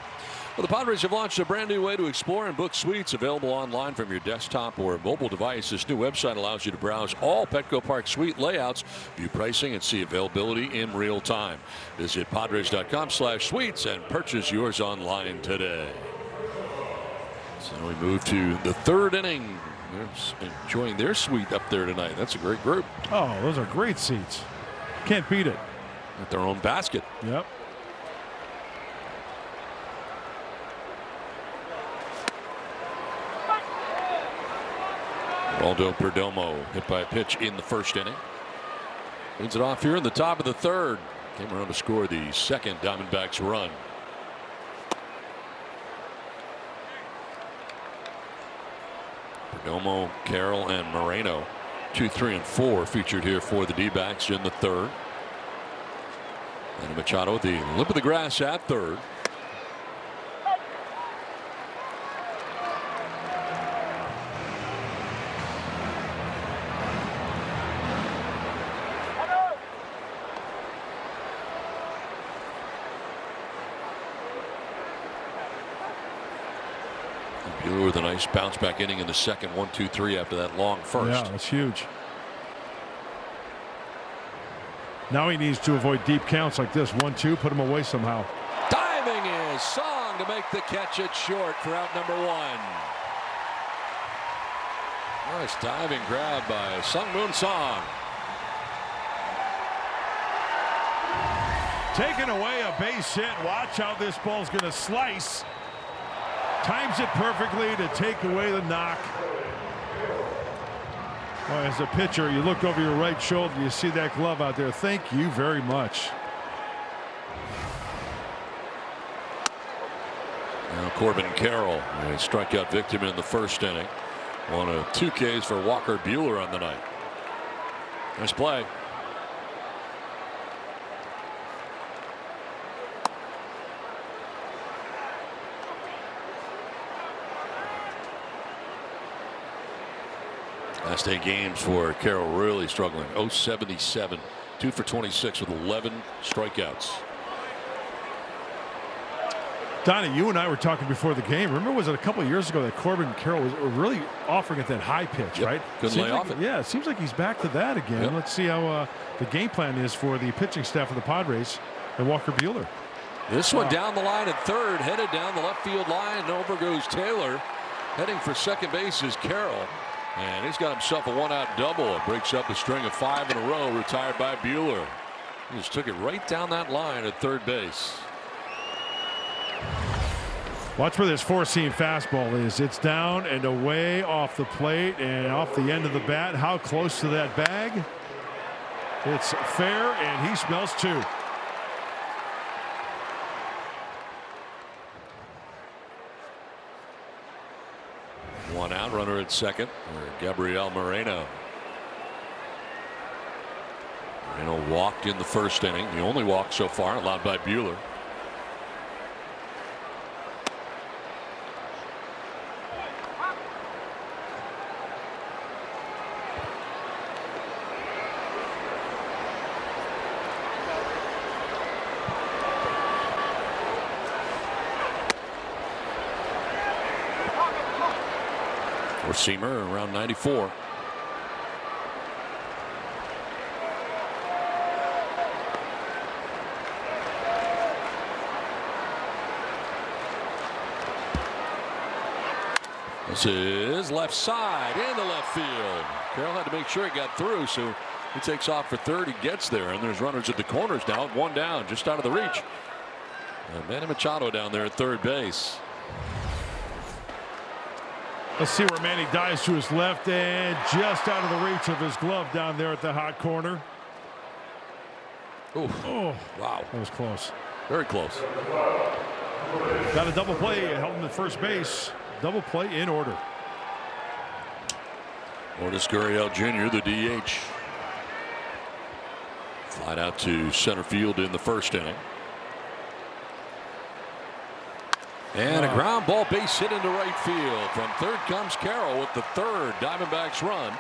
Well, the Padres have launched a brand new way to explore and book suites available online from your desktop or mobile device. This new website allows you to browse all Petco Park suite layouts, view pricing, and see availability in real time. Visit Padres.com/suites and purchase yours online today. So we move to the third inning. They're enjoying their suite up there tonight. That's a great group. Oh, those are great seats. Can't beat it. At their own basket. Yep. Waldo Perdomo hit by a pitch in the first inning. Leads it off here in the top of the third. Came around to score the second Diamondbacks run. Perdomo, Carroll, and Moreno. 2, 3, and 4 featured here for the D-backs in the third. And Machado at the lip of the grass at third. Buehler with a nice bounce back inning in the second. 1, 2, 3 after that long first. Yeah, that's huge. Now he needs to avoid deep counts like this. 1-2, put him away somehow. Diving is Song to make the catch it short for out number 1. Nice diving grab by Sungmoon Song. Taking away a base hit. Watch how this ball's going to slice. Times it perfectly to take away the knock. Well, as a pitcher, you look over your right shoulder, you see that glove out there. Thank you very much. Now Corbin Carroll, a strikeout victim in the first inning. 1 of 2 Ks for Walker Buehler on the night. Nice play. Last 8 games for Carroll, really struggling. 0-77, 2 for 26 with 11 strikeouts. Donnie, you and I were talking before the game. Remember, was it a couple of years ago that Corbin Carroll was really offering at that high pitch, yep. right? Couldn't lay off it. Yeah, it seems like he's back to that again. Yep. Let's see how the game plan is for the pitching staff of the Padres and Walker Buehler. This one down the line at third, headed down the left field line. Over goes Taylor. Heading for second base is Carroll. And he's got himself a 1-out double. It breaks up a string of 5 in a row, retired by Buehler. He just took it right down that line at third base. Watch where this four-seam fastball is. It's down and away off the plate and off the end of the bat. How close to that bag? It's fair, and he smells 2. One out, runner at second for Gabriel Moreno. Moreno walked in the first inning. The only walk so far allowed by Buehler. Seamer around 94. This is left side into left field. Carroll had to make sure he got through, so he takes off for third. He gets there, and there's runners at the corners now. 1 down, just out of the reach. And Manny Machado down there at third base. Let's see where Manny dives to his left and just out of the reach of his glove down there at the hot corner. Ooh. Oh, wow. That was close. Very close. Got a double play, held him at first base. Double play in order. Lourdes Gurriel Jr., the DH. Flied out to center field in the first inning. And a ground ball base hit into right field. From third comes Carroll with the third Diamondbacks run.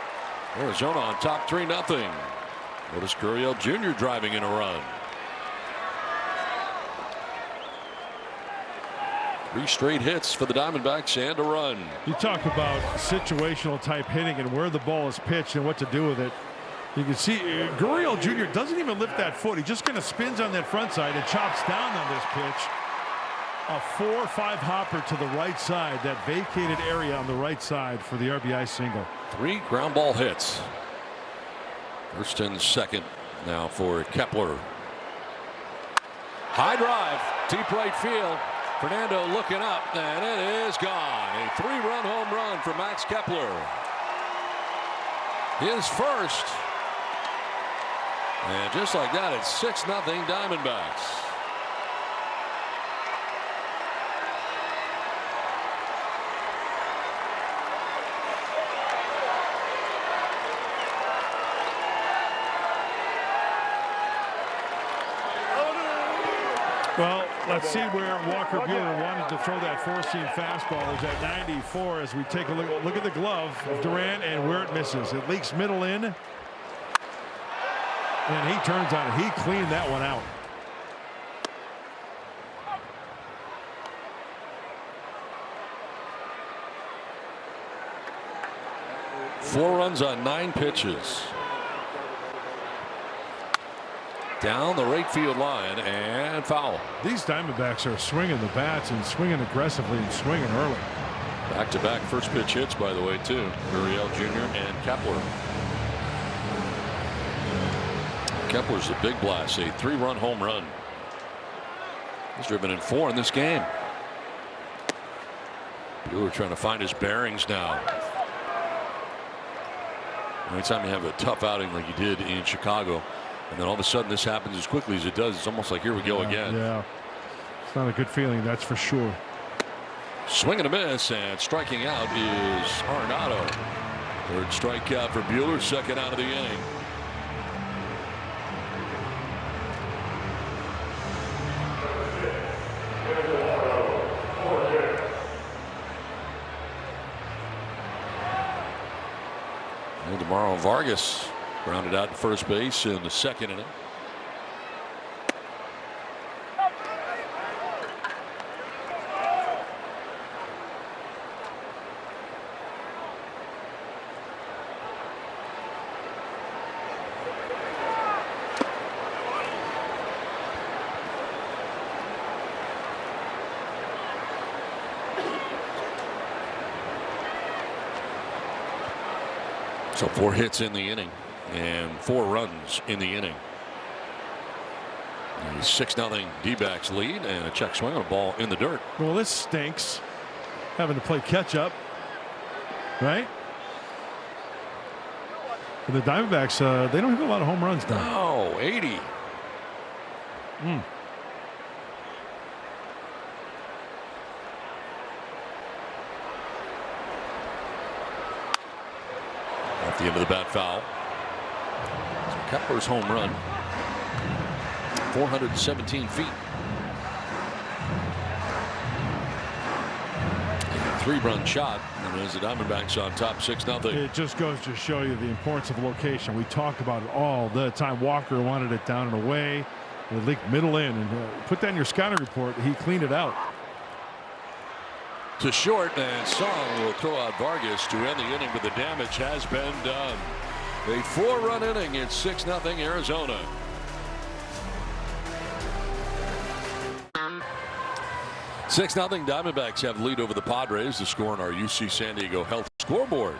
Arizona on top 3-0. Lourdes Gurriel Jr. driving in a run. 3 straight hits for the Diamondbacks and a run. You talk about situational type hitting and where the ball is pitched and what to do with it. You can see Gurriel Jr. doesn't even lift that foot. He just kind of spins on that front side and chops down on this pitch. A 4-5 hopper to the right side, that vacated area on the right side for the RBI single. 3 ground ball hits. First and second now for Kepler. High drive, deep right field. Fernando looking up, and it is gone. A 3-run home run for Max Kepler. His first. And just like that, it's 6-0 Diamondbacks. Well, let's see where Walker Buehler wanted to throw that four-seam fastball. Is at 94 as we take a look at the glove of Durant and where it misses. It leaks middle in. And he turns on it. He cleaned that one out. Four runs on 9 pitches. Down the right field line and foul. These Diamondbacks are swinging the bats and swinging aggressively and swinging early. Back-to-back first pitch hits, by the way, too. Gurriel Jr. and Kepler. Kepler's a big blast, a 3-run home run. He's driven in 4 in this game. Buehler trying to find his bearings now. Anytime you have a tough outing like you did in Chicago, and then all of a sudden this happens as quickly as it does, it's almost like here we go again. Yeah, it's not a good feeling, that's for sure. Swing and a miss, and striking out is Arenado. Third strikeout for Buehler, second out of the inning. Tomorrow Vargas grounded out at first base in the second inning. So 4 hits in the inning and 4 runs in the inning. A 6-0 D-backs lead and a check swing on a ball in the dirt. Well, this stinks, having to play catch up, right? For the Diamondbacks, they don't have a lot of home runs now. No, 80. At the end of the bat, foul. So Kepler's home run, 417 feet. A 3-run shot, and there's the Diamondbacks on top, 6-0. It just goes to show you the importance of location. We talk about it all the time. Walker wanted it down and away. It leaked middle in, and put that in your scouting report. He cleaned it out. To short, and Song will throw out Vargas to end the inning, but the damage has been done. A 4-run inning. It's 6-0 Arizona. Diamondbacks have the lead over the Padres. The score on our UC San Diego Health scoreboard.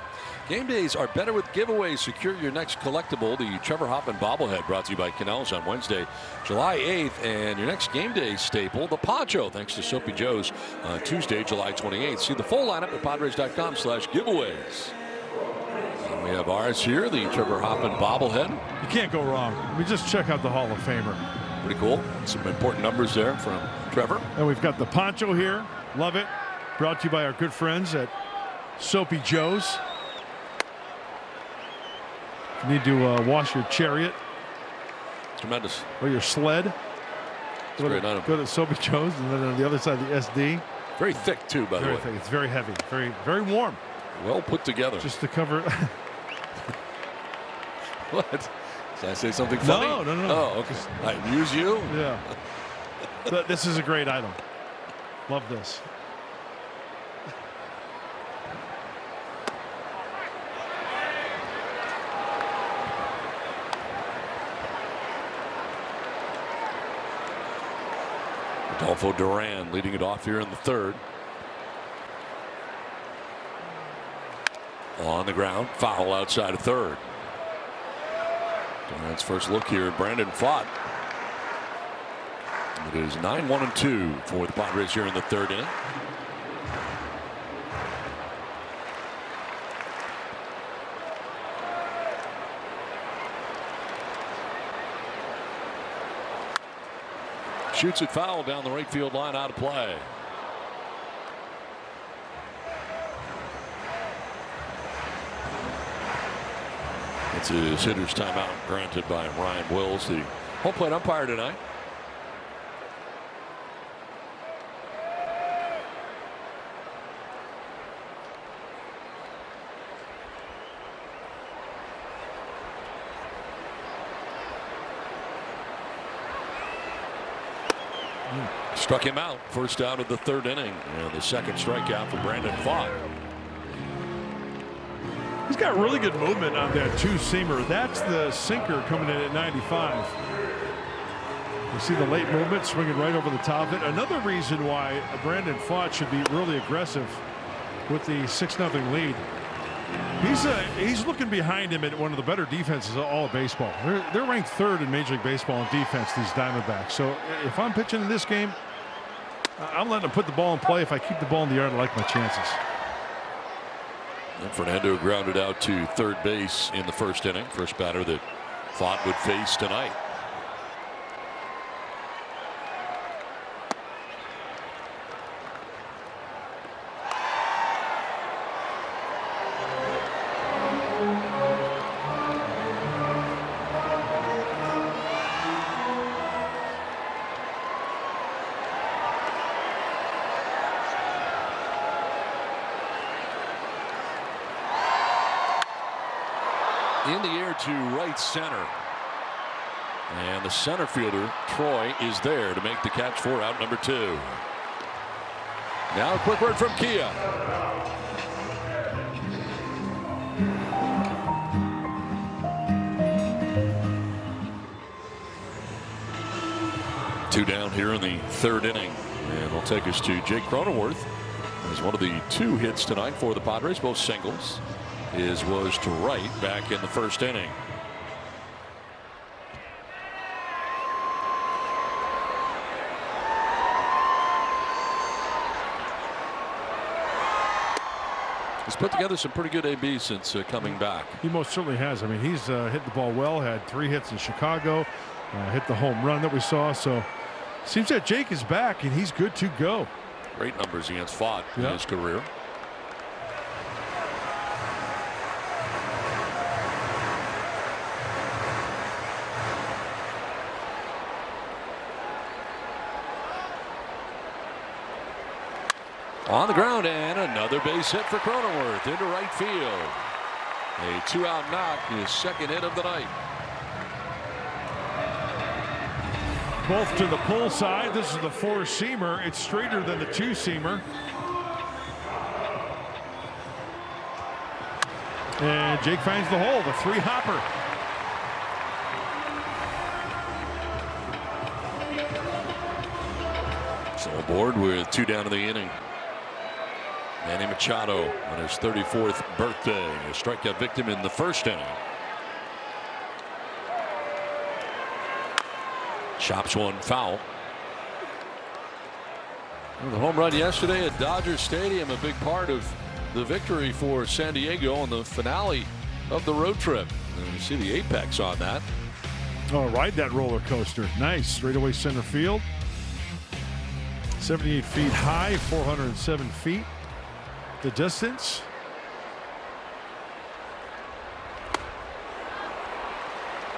Game days are better with giveaways. Secure your next collectible, the Trevor Hoffman bobblehead, brought to you by Canals on Wednesday, July 8th. And your next game day staple, the poncho, thanks to Soapy Joe's, on Tuesday, July 28th. See the full lineup at Padres.com/giveaways. And we have ours here, the Trevor Hoffman bobblehead. You can't go wrong. I mean, just check out the Hall of Famer. Pretty cool. Some important numbers there from Trevor. And we've got the poncho here. Love it. Brought to you by our good friends at Soapy Joe's. If you need to wash your chariot. Tremendous. Or your sled. It's a great item. Go to Soapy Joe's, and then on the other side, the SD. Very thick, too, by the way. Thick. It's very heavy. Very, very warm. Well put together. Just to cover. What? Did I say something funny? No. Oh, okay. I amuse you? Yeah. But this is a great item. Love this. Adolfo Duran leading it off here in the third. On the ground, foul outside of third. Duran's first look here at Brandon Pfaadt. It is 9-1-2 for the Padres here in the third inning. Shoots it foul down the right field line, out of play. It's his hitter's timeout granted by Ryan Wills, the home plate umpire tonight. Struck him out. First out of the third inning. And the second strikeout for Brandon Pfaadt. He's got really good movement on that two-seamer. That's the sinker coming in at 95. You see the late movement swinging right over the top of it. Another reason why Brandon Pfaadt should be really aggressive with the 6-0 lead. He's looking behind him at one of the better defenses of all of baseball. They're ranked third in Major League Baseball in defense, these Diamondbacks. So if I'm pitching in this game, I'm letting him put the ball in play. If I keep the ball in the yard, I like my chances. And Fernando grounded out to third base in the first inning. First batter that Pfaadt would face tonight. In the air to right center. And the center fielder, Troy, is there to make the catch for out number 2. Now a quick word from Kia. Two down here in the third inning. And we'll take us to Jake Cronenworth. As one of the 2 hits tonight for the Padres, both singles. His was to right back in the first inning. He's put together some pretty good AB since coming back. He most certainly has. I mean, he's hit the ball well, had 3 hits in Chicago, hit the home run that we saw. So seems that Jake is back and he's good to go. Great numbers against Pfaadt in his career. On the ground, and another base hit for Cronenworth into right field. A 2-out knock, his second hit of the night. Both to the pull side. This is the 4-seamer. It's straighter than the 2-seamer. And Jake finds the hole, the 3-hopper. So aboard with 2 down in the inning. Manny Machado on his 34th birthday, a strikeout victim in the first inning. Chops one foul. The home run yesterday at Dodger Stadium, a big part of the victory for San Diego on the finale of the road trip. And you see the apex on that. Oh, ride that roller coaster. Nice. Straightaway center field. 78 feet high, 407 feet. The distance.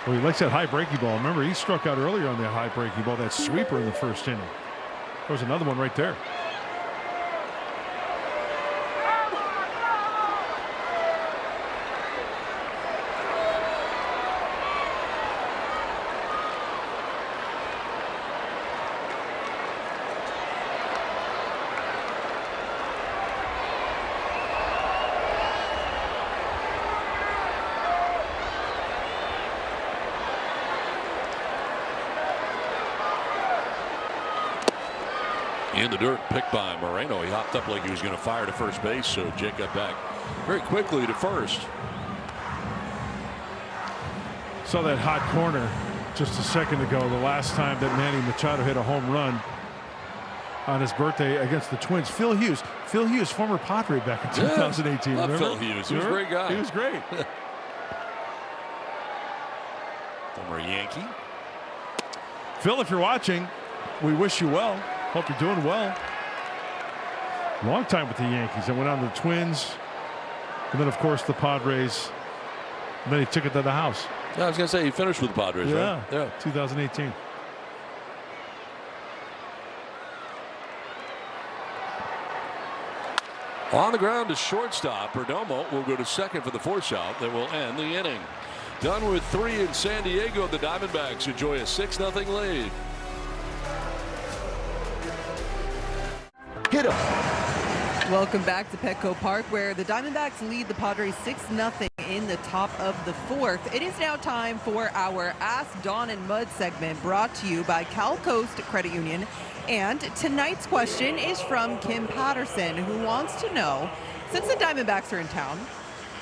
Well, he likes that high breaking ball. Remember, he struck out earlier on that high breaking ball, that sweeper in the first inning. There was another one right there. In the dirt, picked by Moreno. He hopped up like he was going to fire to first base, so Jake got back very quickly to first. Saw that hot corner just a second ago. The last time that Manny Machado hit a home run on his birthday against the Twins. Phil Hughes, former Padre back in 2018. Love remember? Phil Hughes. He was a great guy. He was great. Former Yankee. Phil, if you're watching, we wish you well. Hope you're doing well. Long time with the Yankees. I went on to the Twins, and then of course the Padres. And then he took it to the house. Yeah, I was going to say he finished with the Padres, Yeah, right? Yeah. 2018. On the ground to shortstop. Perdomo will go to second for the force out that will end the inning. Done with 3 in San Diego. The Diamondbacks enjoy a 6-0 lead. Hit him. Welcome back to Petco Park, where the Diamondbacks lead the Padres 6-0 in the top of the 4th. It is now time for our Ask Don and Mud segment, brought to you by Cal Coast Credit Union. And tonight's question is from Kim Patterson, who wants to know, since the Diamondbacks are in town,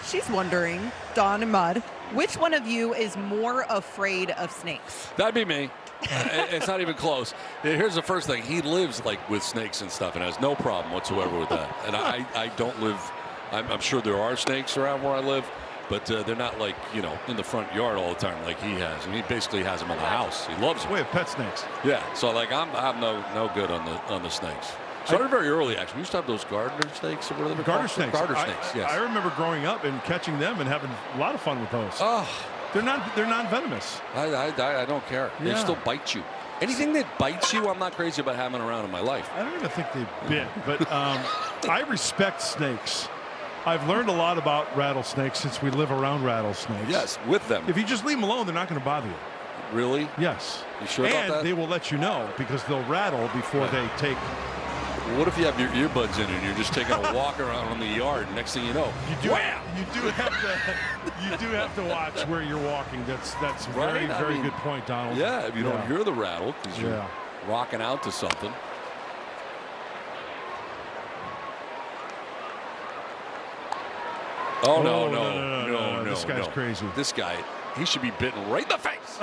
she's wondering, Don and Mud, which one of you is more afraid of snakes? That'd be me. It's not even close. Here's the first thing. He lives like with snakes and stuff and has no problem whatsoever with that. And I don't live. I'm sure there are snakes around where I live, but they're not like, you know, in the front yard all the time like he has. And he basically has them in the house. He loves them. We have pet snakes. Yeah. So like I'm no good on the snakes. Started very early actually. We used to have those garter snakes or whatever. Garter snakes. Garter snakes. Yes. I remember growing up and catching them and having a lot of fun with those. Oh. They're non-venomous. I don't care. Yeah. They still bite you. Anything that bites you, I'm not crazy about having around in my life. I don't even think they bit, but I respect snakes. I've learned a lot about rattlesnakes since we live around rattlesnakes. Yes, with them. If you just leave them alone, they're not going to bother you. Really? Yes. You sure about that? And they will let you know because they'll rattle before they take. What if you have your earbuds in and you're just taking a walk around in the yard? And next thing you know, You do have to watch where you're walking. That's a Right? very good point, Donald. Yeah, if you don't hear the rattle because you're rocking out to something. Oh, no. This guy's crazy. This guy, he should be bitten right in the face.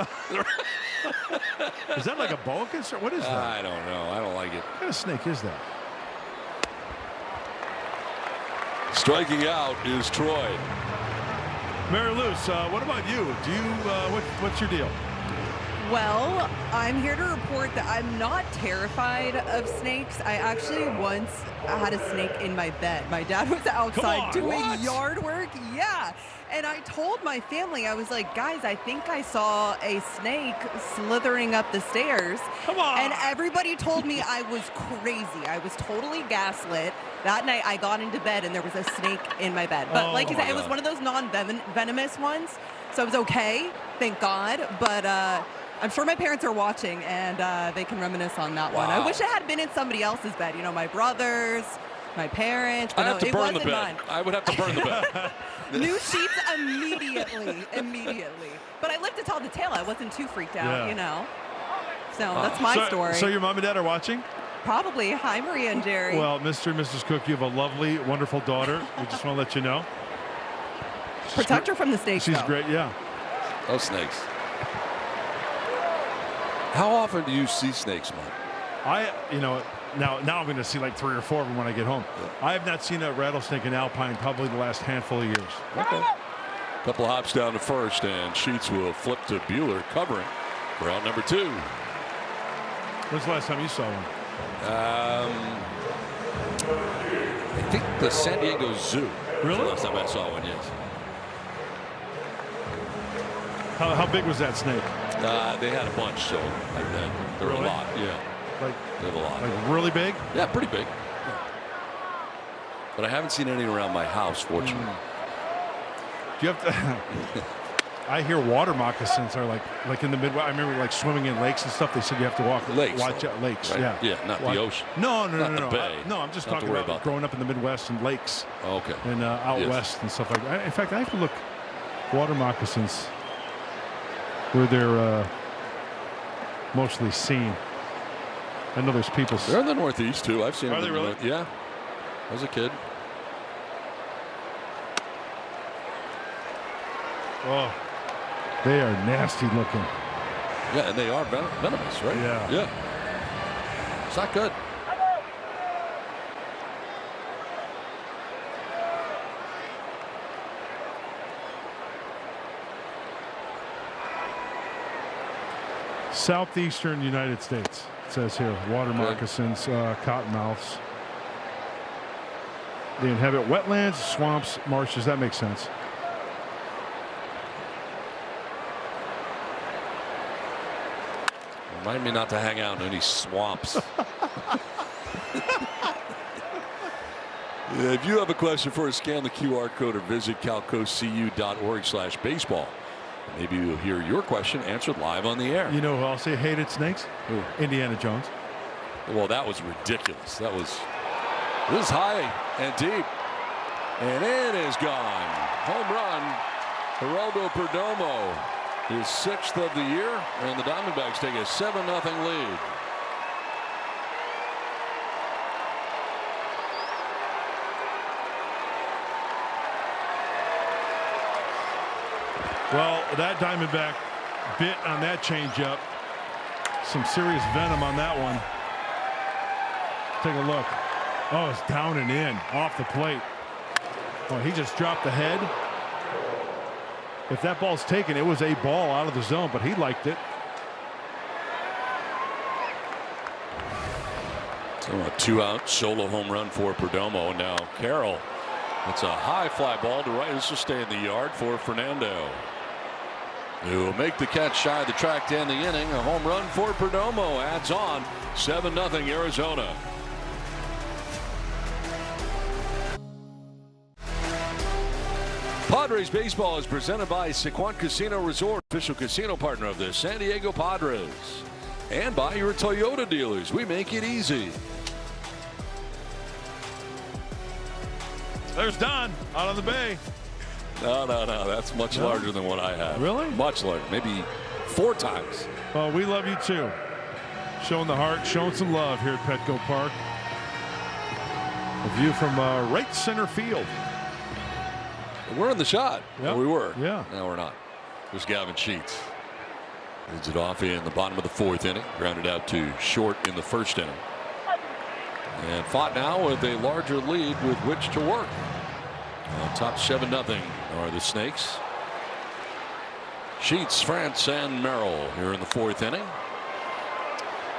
Is that like a boa constrictor? What is that? I don't know. I don't like it. What kind of snake is that? Striking out is Troy. Mary Luce, what about you? Do you what's your deal? Well, I'm here to report that I'm not terrified of snakes. I actually once had a snake in my bed. My dad was outside doing yard work. Yeah. And I told my family, I was like, guys, I think I saw a snake slithering up the stairs. Come on. And everybody told me I was crazy. I was totally gaslit. That night I got into bed and there was a snake in my bed. But like you said, it was one of those non-venomous ones. So I was okay, thank God. But I'm sure my parents are watching and they can reminisce on that one. I wish I had been in somebody else's bed. You know, my brothers, my parents. But I have to burn the bed. Mine. I would have to burn the bed. New sheets immediately. But I lived to tell the tale. I wasn't too freaked out, you know. So that's my story. So your mom and dad are watching? Probably. Hi, Maria and Jerry. Well, Mr. and Mrs. Cook, you have a lovely, wonderful daughter. We just want to let you know. Protect her from the snakes. She's great, yeah. Those snakes. How often do you see snakes, man? Now I'm going to see like 3 or 4 of them when I get home. I have not seen a rattlesnake in Alpine probably the last handful of years. Okay. Couple of hops down to first, and Sheets will flip to Buehler, covering for out number 2. When's the last time you saw one? I think the San Diego Zoo. Really? The last time I saw one, yes. How big was that snake? They had a bunch, so there were a lot. Yeah, they have a lot. Like really big? Yeah, pretty big. Yeah. But I haven't seen any around my house, fortunately. Do you have to? I hear water moccasins are like in the Midwest. I remember like swimming in lakes and stuff. They said you have to watch out lakes. Right? Yeah, not the ocean. No. The bay. No, I'm just Not talking about growing up in the Midwest and lakes. Okay. And out west and stuff like that. In fact, I have to look water moccasins where they're mostly seen. I know there's people. They're in the Northeast too. I've seen them. Are they really? Yeah. As a kid. Oh, they are nasty looking. Yeah, and they are venomous, right? Yeah. Yeah. It's not good. Southeastern United States, it says here. Water moccasins, cottonmouths. They inhabit wetlands, swamps, marshes. That makes sense. Remind me not to hang out in any swamps. If you have a question for us, scan the QR code or visit calcocu.org/baseball. Maybe you'll hear your question answered live on the air. You know who else hated snakes? Who? Indiana Jones. Well, that was ridiculous. This is high and deep. And it is gone. Home run. Geraldo Perdomo. His 6th of the year. And the Diamondbacks take a 7-0 lead. Well, that Diamondback bit on that changeup. Some serious venom on that one. Take a look. Oh, it's down and in, off the plate. Oh, he just dropped the head. If that ball's taken, it was a ball out of the zone, but he liked it. So a 2-out solo home run for Perdomo. Now Carroll. It's a high fly ball to right. This will stay in the yard for Fernando. Who will make the catch shy of the track to end the inning. A home run for Perdomo adds on. 7-0 Arizona. Padres baseball is presented by Sequan Casino Resort, official casino partner of the San Diego Padres. And by your Toyota dealers. We make it easy. There's Don out on the bay. No. That's much larger than what I have. Really? Much larger. Maybe 4 times. Oh, we love you too. Showing the heart, showing some love here at Petco Park. A view from right center field. We're in the shot. Yep. We were. Yeah. Now we're not. There's Gavin Sheets. Leads it off in the bottom of the 4th inning. Grounded out to short in the 1st inning. And fought now with a larger lead with which to work. Top 7-0 are the Snakes. Sheets, France, and Merrill here in the 4th inning.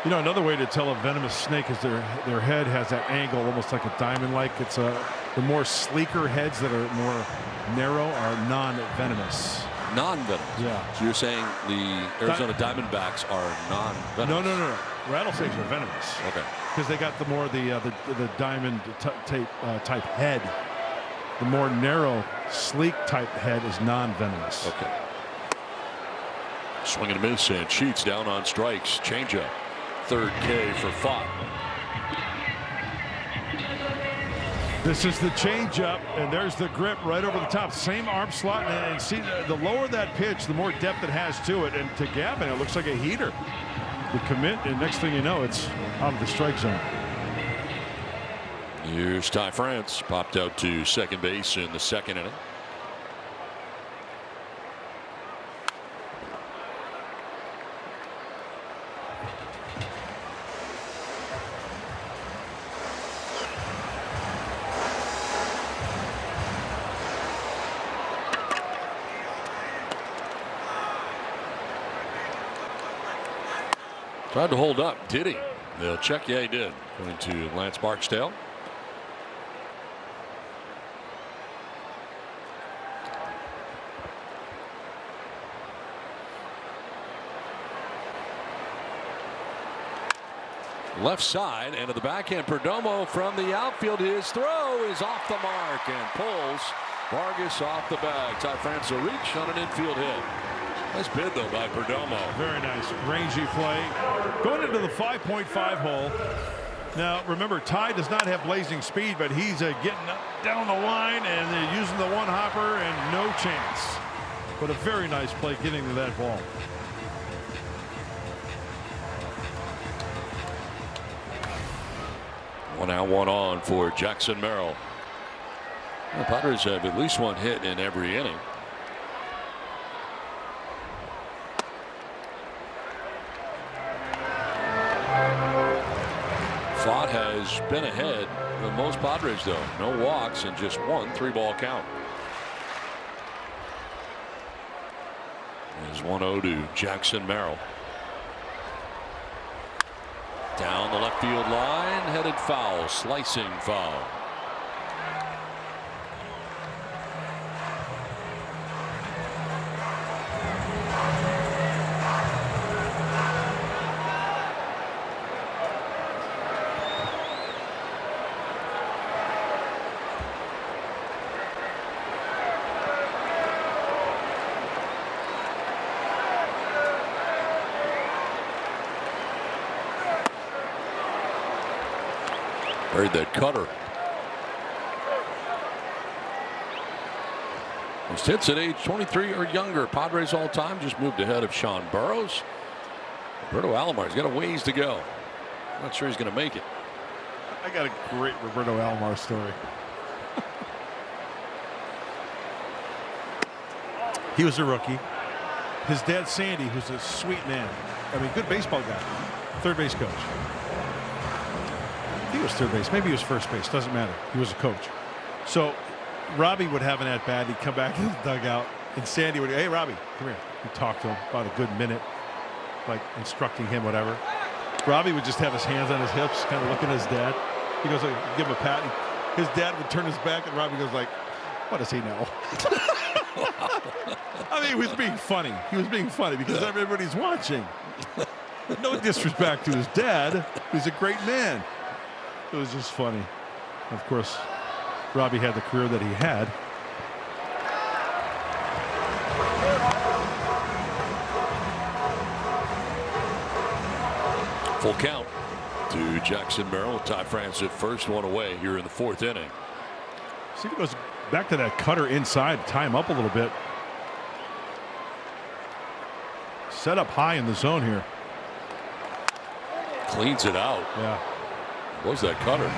You know, another way to tell a venomous snake is their head has that angle, almost like a diamond-like. It's the more sleeker heads that are more narrow are non-venomous. Non-venomous. Yeah. So you're saying the Arizona Diamondbacks are non-venomous? No. Rattlesnakes are venomous. Okay. Because they got the diamond type head. The more narrow, sleek type head is non-venomous. Okay. Swing and a miss, and Sheets down on strikes. Changeup. 3rd K for Fott. This is the changeup, and there's the grip right over the top. Same arm slot, and see the lower that pitch, the more depth it has to it. And to Gavin, it looks like a heater. The commit, and next thing you know, it's out of the strike zone. Here's Ty France, popped out to second base in the 2nd inning. Tried to hold up. Did he? They'll check. Yeah, he did. According to Lance Barksdale. Left side and to the backhand. Perdomo from the outfield. His throw is off the mark and pulls Vargas off the bag. Ty France will reach on an infield hit. Nice bid though by Perdomo. Very nice rangy play going into the 5.5 hole. Now remember, Ty does not have blazing speed, but he's getting down the line and using the one hopper and no chance. But a very nice play getting to that ball. One out, one on for Jackson Merrill. The Padres have at least one hit in every inning. Fott has been ahead of most Padres, though. No walks and just one 3-ball count. There's 1-0 to Jackson Merrill. Down the left field line, headed foul, slicing foul. Heard that cutter. Most hits at age 23 or younger. Padres all time just moved ahead of Sean Burroughs. Roberto Alomar's got a ways to go. Not sure he's going to make it. I got a great Roberto Alomar story. He was a rookie. His dad, Sandy, who's a sweet man. I mean, good baseball guy. Third base coach. He was third base. Maybe he was first base. Doesn't matter. He was a coach. So Robbie would have an at bat. He'd come back to the dugout, and Sandy would, hey, Robbie, come here. He'd talk to him about a good minute, like instructing him, whatever. Robbie would just have his hands on his hips, kind of looking at his dad. He goes, like, give him a pat. His dad would turn his back, and Robbie goes like, what does he know? I mean, he was being funny. He was being funny because everybody's watching. No disrespect to his dad. He's a great man. It was just funny. Of course, Robbie had the career that he had. Full count to Jackson Merrill. Ty France at first, one away here in the 4th inning. See if he goes back to that cutter inside, tie him up a little bit. Set up high in the zone here. Cleans it out. Yeah. What was that cutter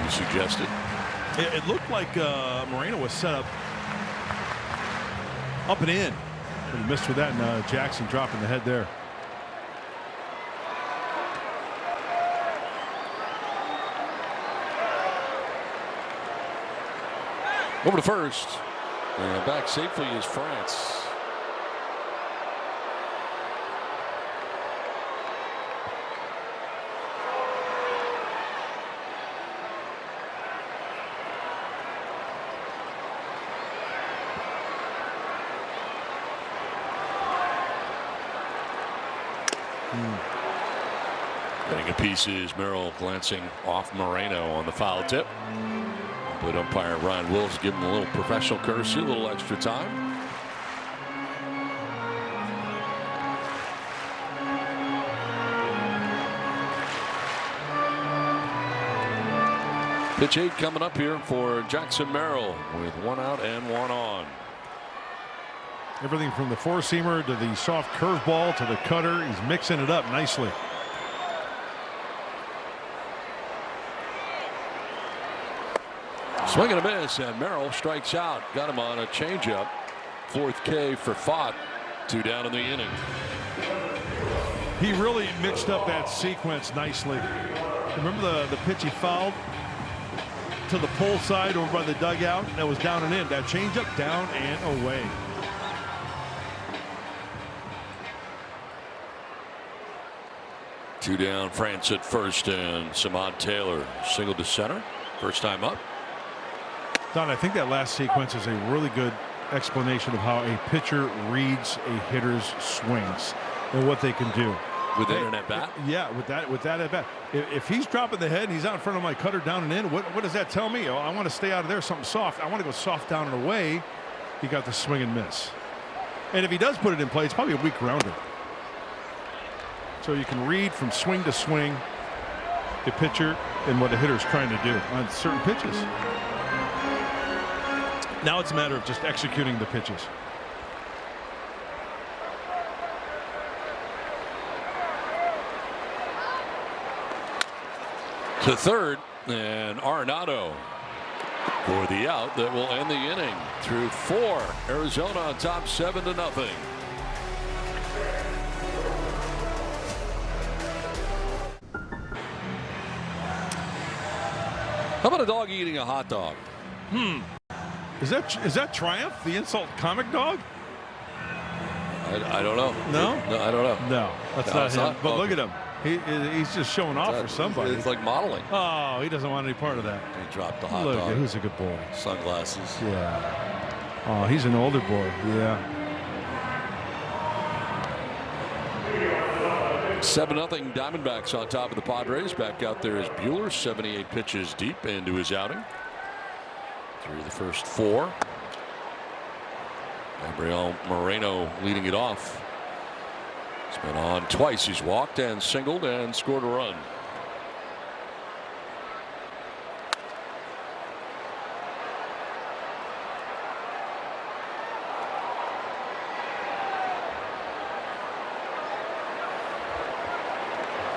you suggested? It looked like Moreno was set up and in, but he missed with that, and Jackson dropping the head there. Over to first, and back safely is France. Getting a piece is Merrill glancing off Moreno on the foul tip. But umpire Ryan Wills give him a little professional courtesy, a little extra time. Pitch 8 coming up here for Jackson Merrill with 1 out and 1 on. Everything from the four-seamer to the soft curveball to the cutter. He's mixing it up nicely. Swing and a miss, and Merrill strikes out. Got him on a changeup. 4th K for Fott. 2 down in the inning. He really mixed up that sequence nicely. Remember the pitch he fouled to the pull side over by the dugout? That was down and in. That changeup down and away. Two down, France at first, and Samad Taylor single to center. First time up. Don, I think that last sequence is a really good explanation of how a pitcher reads a hitter's swings and what they can do. With that at bat? Yeah, with that at bat. If he's dropping the head and he's out in front of my cutter down and in, what does that tell me? Oh, I want to stay out of there, something soft. I want to go soft down and away. He got the swing and miss. And if he does put it in play, it's probably a weak grounder. So you can read from swing to swing the pitcher and what a hitter's trying to do on certain pitches. Now it's a matter of just executing the pitches. To third, and Arenado for the out that will end the inning. Through 4, Arizona on top 7-0. How about a dog eating a hot dog? Is that Triumph, the insult comic dog? I don't know. No? No, I don't know. No, that's No, not it's him. not? But Okay. look at him. He's just showing off for somebody. It's like modeling. Oh, he doesn't want any part of that. He dropped the hot Look, dog. who's a good boy? Sunglasses. Yeah. Oh, he's an older boy. Yeah. 7-0 Diamondbacks on top of the Padres. Back out there is Buehler, 78 pitches deep into his outing. Through the first 4. Gabriel Moreno leading it off. He's been on twice. He's walked and singled and scored a run.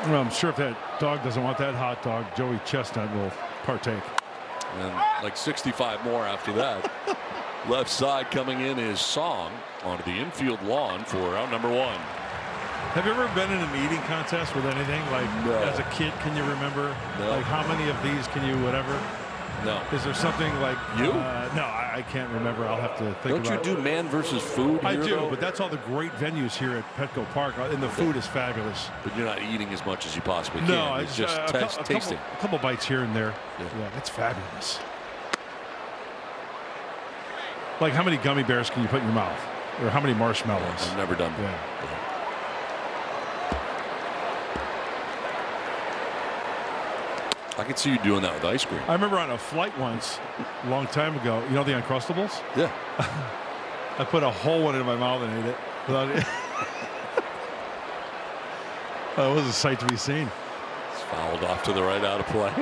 Well, I'm sure if that dog doesn't want that hot dog, Joey Chestnut will partake. And like 65 more after that. Left side coming in is Song onto the infield lawn for out number 1. Have you ever been in an eating contest with anything? Like, No. as a kid, can you remember? No. Like, how many of these can you whatever? No. Is there something like You? No, I can't remember. I'll have to think Don't about you it. do man versus food? I here, do, though? but that's all the great venues here at Petco Park, and the food is fabulous. But you're not eating as much as you possibly can. No, it's just tasting. a couple bites here and there. Yeah. It's fabulous. Like, how many gummy bears can you put in your mouth, or how many marshmallows? I've never done that. Yeah. I could see you doing that with ice cream. I remember on a flight once, a long time ago. You know the Uncrustables? Yeah. I put a whole one in my mouth and ate it. It was a sight to be seen. It's fouled off to the right, out of play.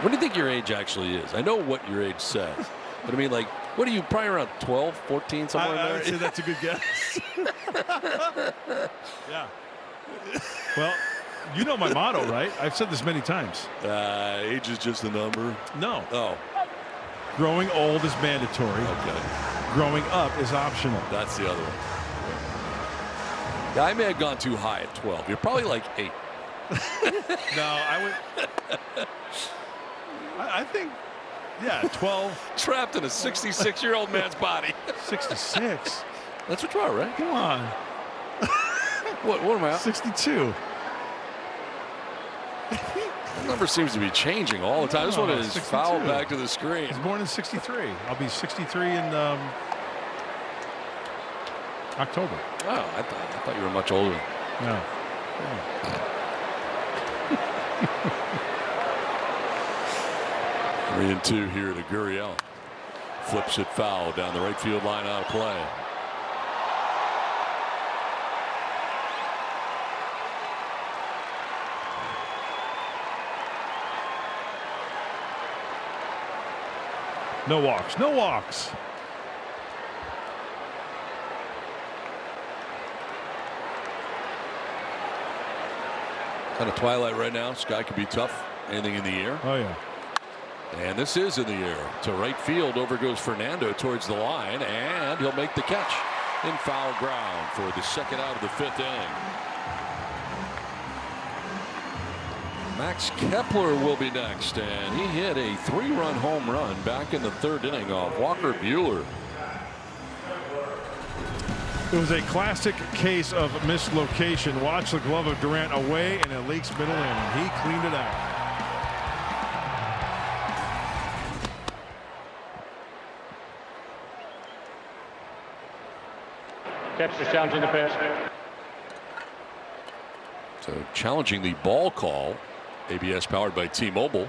What do you think your age actually is? I know what your age says, but I mean, like, what are you, probably around 12, 14, somewhere I in would say there? that's a good guess. Yeah. Well, you know my motto, right? I've said this many times. Age is just a number. No. Oh, Growing old is mandatory. okay. Growing up is optional. That's the other one. Yeah, I may have gone too high at 12. You're probably like 8. No, I would. I think, yeah, 12, Trapped in a 66-year-old man's body. 66. That's what you are, right? Come on. What am I? 62. That number seems to be changing all the time. This one is 62. fouled back to the screen. I was born in 63. I'll be 63 in October. Oh, I thought you were much older. No. 3-2 here to Gurriel. Flips it foul down the right field line, out of play. No walks. No walks. Kind of twilight right now. Sky could be tough. Anything in the air. Oh, yeah. And this is in the air. To right field. Over goes Fernando towards the line. And he'll make the catch in foul ground for the second out of the 5th inning. Max Kepler will be next. And he hit a 3-run home run back in the 3rd inning off Walker Buehler. It was a classic case of mislocation. Watch the glove of Durant away, and it leaks middle in, and he cleaned it out. Catcher's challenging the pitch. So challenging the ball call. ABS powered by T-Mobile.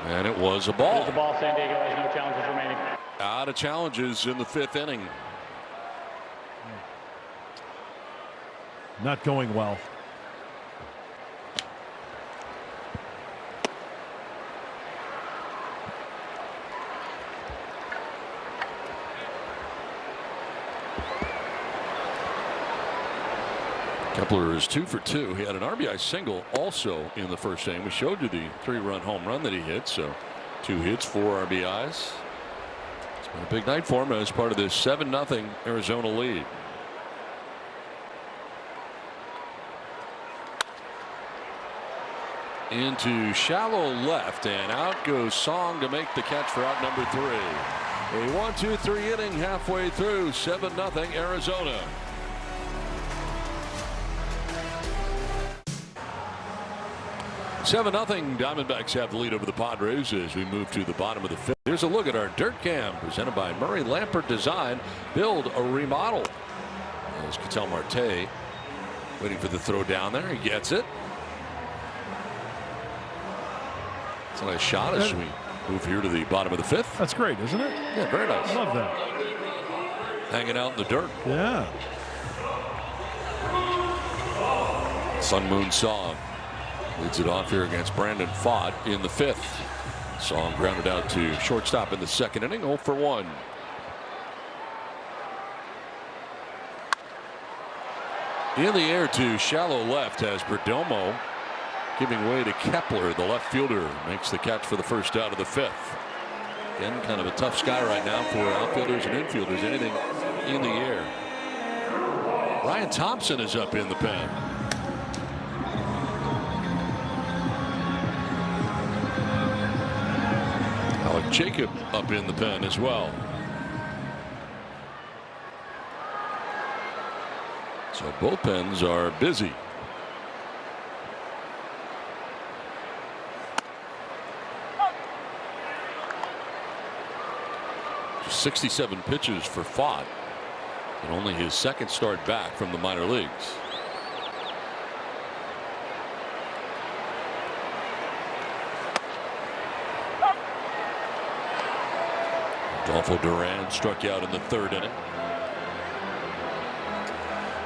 And it was a ball. It is a ball. San Diego has no challenges remaining. Out of challenges in the 5th inning. Not going well. Kepler is 2 for 2. He had an RBI single also in the first inning. We showed you the 3-run home run that he hit. So 2 hits, 4 RBIs. It's been a big night for him as part of this 7-0 Arizona lead. Into shallow left, and out goes Song to make the catch for out number 3. A 1-2-3 inning halfway through. 7-0 Arizona. Seven nothing. Diamondbacks have the lead over the Padres as we move to the bottom of the 5th. Here's a look at our dirt cam presented by Murray Lampert Design. Build a remodel. There's Ketel Marte waiting for the throw down there. He gets it. It's a nice shot as we move here to the bottom of the 5th. That's great, isn't it? Yeah, very nice. I love that. Hanging out in the dirt. Yeah. Sun Moon Song leads it off here against Brandon Pfaadt in the 5th. Song grounded out to shortstop in the 2nd inning, 0 for 1. In the air to shallow left has Perdomo, giving way to Kepler. The left fielder makes the catch for the first out of the 5th. Again, kind of a tough sky right now for outfielders and infielders. Anything in the air. Ryan Thompson is up in the pen. Alec Jacob up in the pen as well. So both pens are busy. Just 67 pitches for Pfaadt, and only his 2nd start back from the minor leagues. Adolfo Duran struck out in the 3rd inning.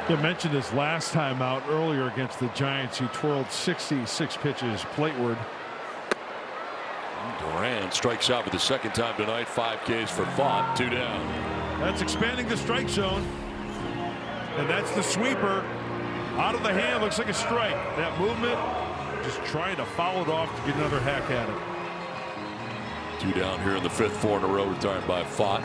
You mentioned his last time out earlier against the Giants. He twirled 66 pitches plateward. Duran strikes out for the 2nd time tonight. 5 Ks for Pfaadt. 2 down. That's expanding the strike zone. And that's the sweeper. Out of the hand, looks like a strike. That movement, just trying to foul it off to get another hack at it. 2 down here in the 5th, 4 in a row retired by Pfaadt.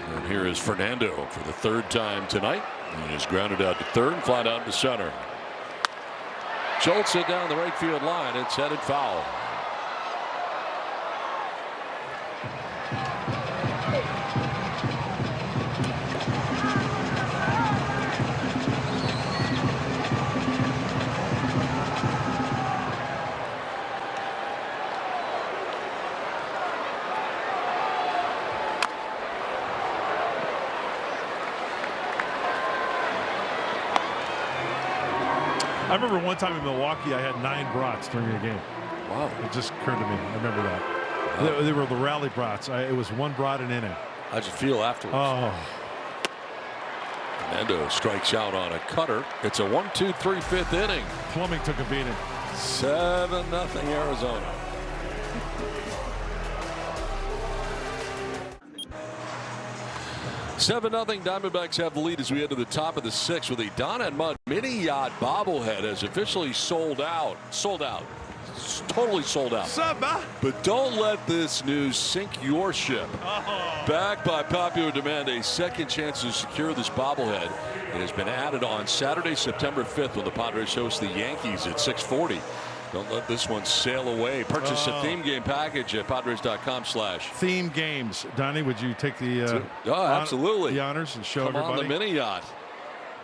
And here is Fernando for the 3rd time tonight. He is grounded out to 3rd and flat out to center. Schultz it down the right field line. It's headed foul. I remember one time in Milwaukee, I had 9 brats during a game. Wow. It just occurred to me. I remember that. Wow. They were the rally brats. It was 1 brat an inning. How'd you feel afterwards? Oh. Fernando strikes out on a cutter. It's a 1-2-3 5th inning. Plumbing took a beating. 7-0 Arizona. Seven nothing. Diamondbacks have the lead as we head to the top of the 6th with a Don and Mud mini yacht bobblehead has officially sold out. Sold out. It's totally sold out. But don't let this news sink your ship. Backed by popular demand, a second chance to secure this bobblehead. It has been added on Saturday, September 5th when the Padres host the Yankees at 6:40. Don't let this one sail away. Purchase a theme game package at Padres.com/ theme games. Donnie, would you take the absolutely the honors and show Come everybody? on the mini yacht.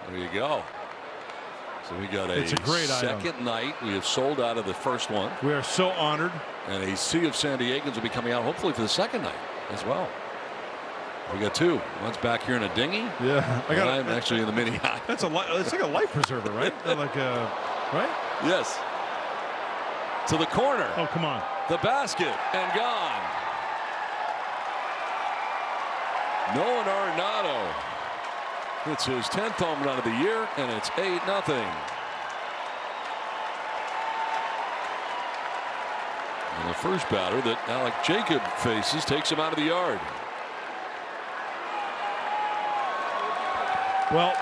There you go. So we got It's a great second item. night. We have sold out of the first one. We are so honored. And a sea of San Diegans will be coming out hopefully for the second night as well. We got 2. One's back here in a dinghy. Yeah, I'm actually in the mini yacht. It's like a life preserver, right? Like a right? Yes. To the corner. Oh, come on. The basket and gone. Nolan Arenado. It's his 10th home run of the year, and it's 8-0. And the first batter that Alec Jacob faces takes him out of the yard. Well,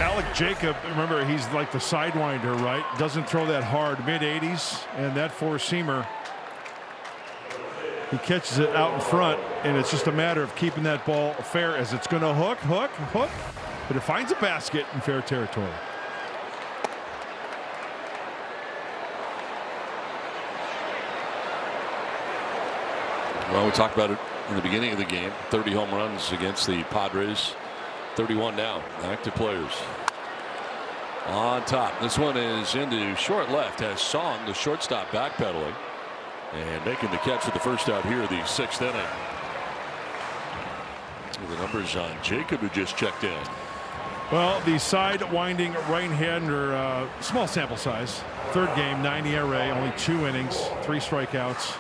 Alec Jacob, remember, he's like the sidewinder, right? Doesn't throw that hard, mid-80s, and that four-seamer, he catches it out in front, and it's just a matter of keeping that ball fair as it's going to hook, but it finds a basket in fair territory. Well, we talked about it in the beginning of the game. 30 home runs against the Padres. 31 now. Active players. On top. This one is into short left. Has Song, the shortstop, backpedaling. And making the catch with the first out here, the 6th inning. The numbers on Jacob, who just checked in. Well, the side-winding right-hander, small sample size. Third game, 9 ERA, only 2 innings, 3 strikeouts.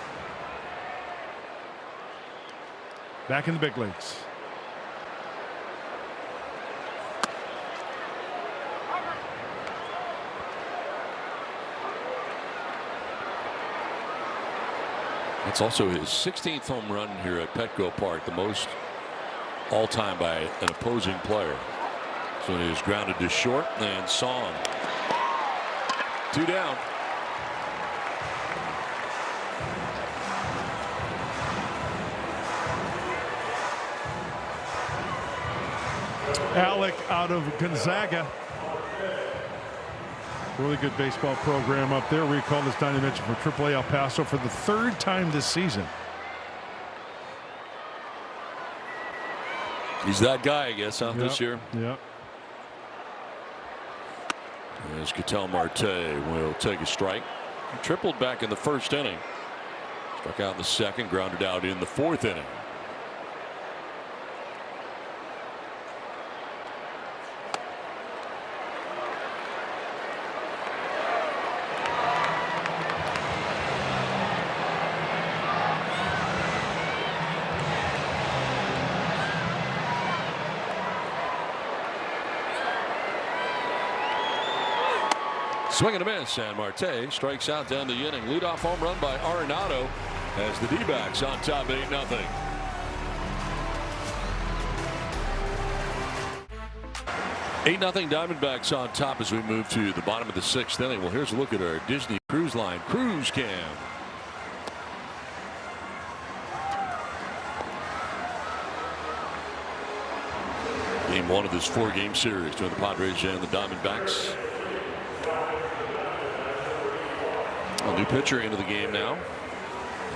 Back in the big leagues. It's also his 16th home run here at Petco Park, the most all-time by an opposing player. So he is grounded to short, and Song. 2 down. Alec out of Gonzaga. Really good baseball program up there. Recalled, as Donnie mentioned, for AAA El Paso for the 3rd time this season. He's that guy, I guess, this year. Yep. As Ketel Marte will take a strike. He tripled back in the 1st inning. Struck out in the 2nd, grounded out in the 4th inning. Swing and a miss, and Marte strikes out down the inning. Leadoff home run by Arenado as the D-backs on top 8-0. 8-0 Diamondbacks on top as we move to the bottom of the 6th inning. Well, here's a look at our Disney Cruise Line Cruise Cam. Game 1 of this 4-game series between the Padres and the Diamondbacks. A new pitcher into the game now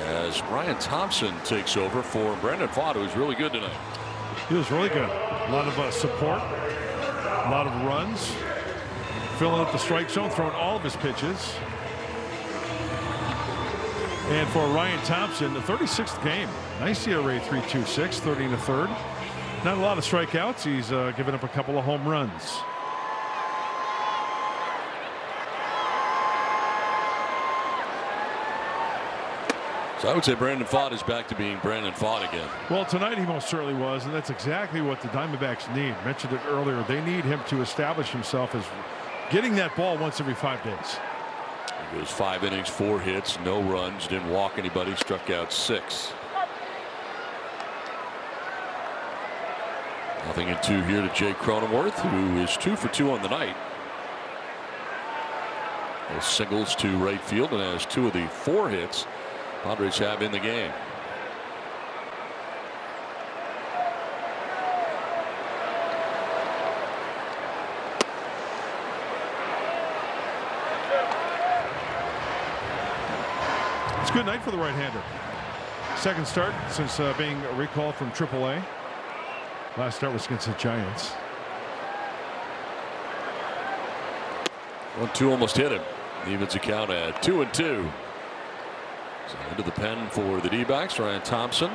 as Ryan Thompson takes over for Brandon Pfaadt, who's really good tonight. He was really good. A lot of support, a lot of runs, filling up the strike zone, throwing all of his pitches. And for Ryan Thompson, the 36th game, nice ERA, 3.26, 30 and a third. Not a lot of strikeouts. He's given up a couple of home runs. So I would say Brandon Pfaadt is back to being Brandon Pfaadt again. Well, tonight he most certainly was, and that's exactly what the Diamondbacks need. Mentioned it earlier. They need him to establish himself as getting that ball once every 5 days. He goes 5 innings, 4 hits, no runs, didn't walk anybody, struck out 6. 0-2 here to Jake Cronenworth, who is 2 for 2 on the night. Those singles to right field and has 2 of the 4 hits Padres have in the game. It's a good night for the right-hander. Second start since being recalled from AAA. Last start was against the Giants. 1-2 almost hit him. Evens the count at 2-2. So into the pen for the D-backs. Ryan Thompson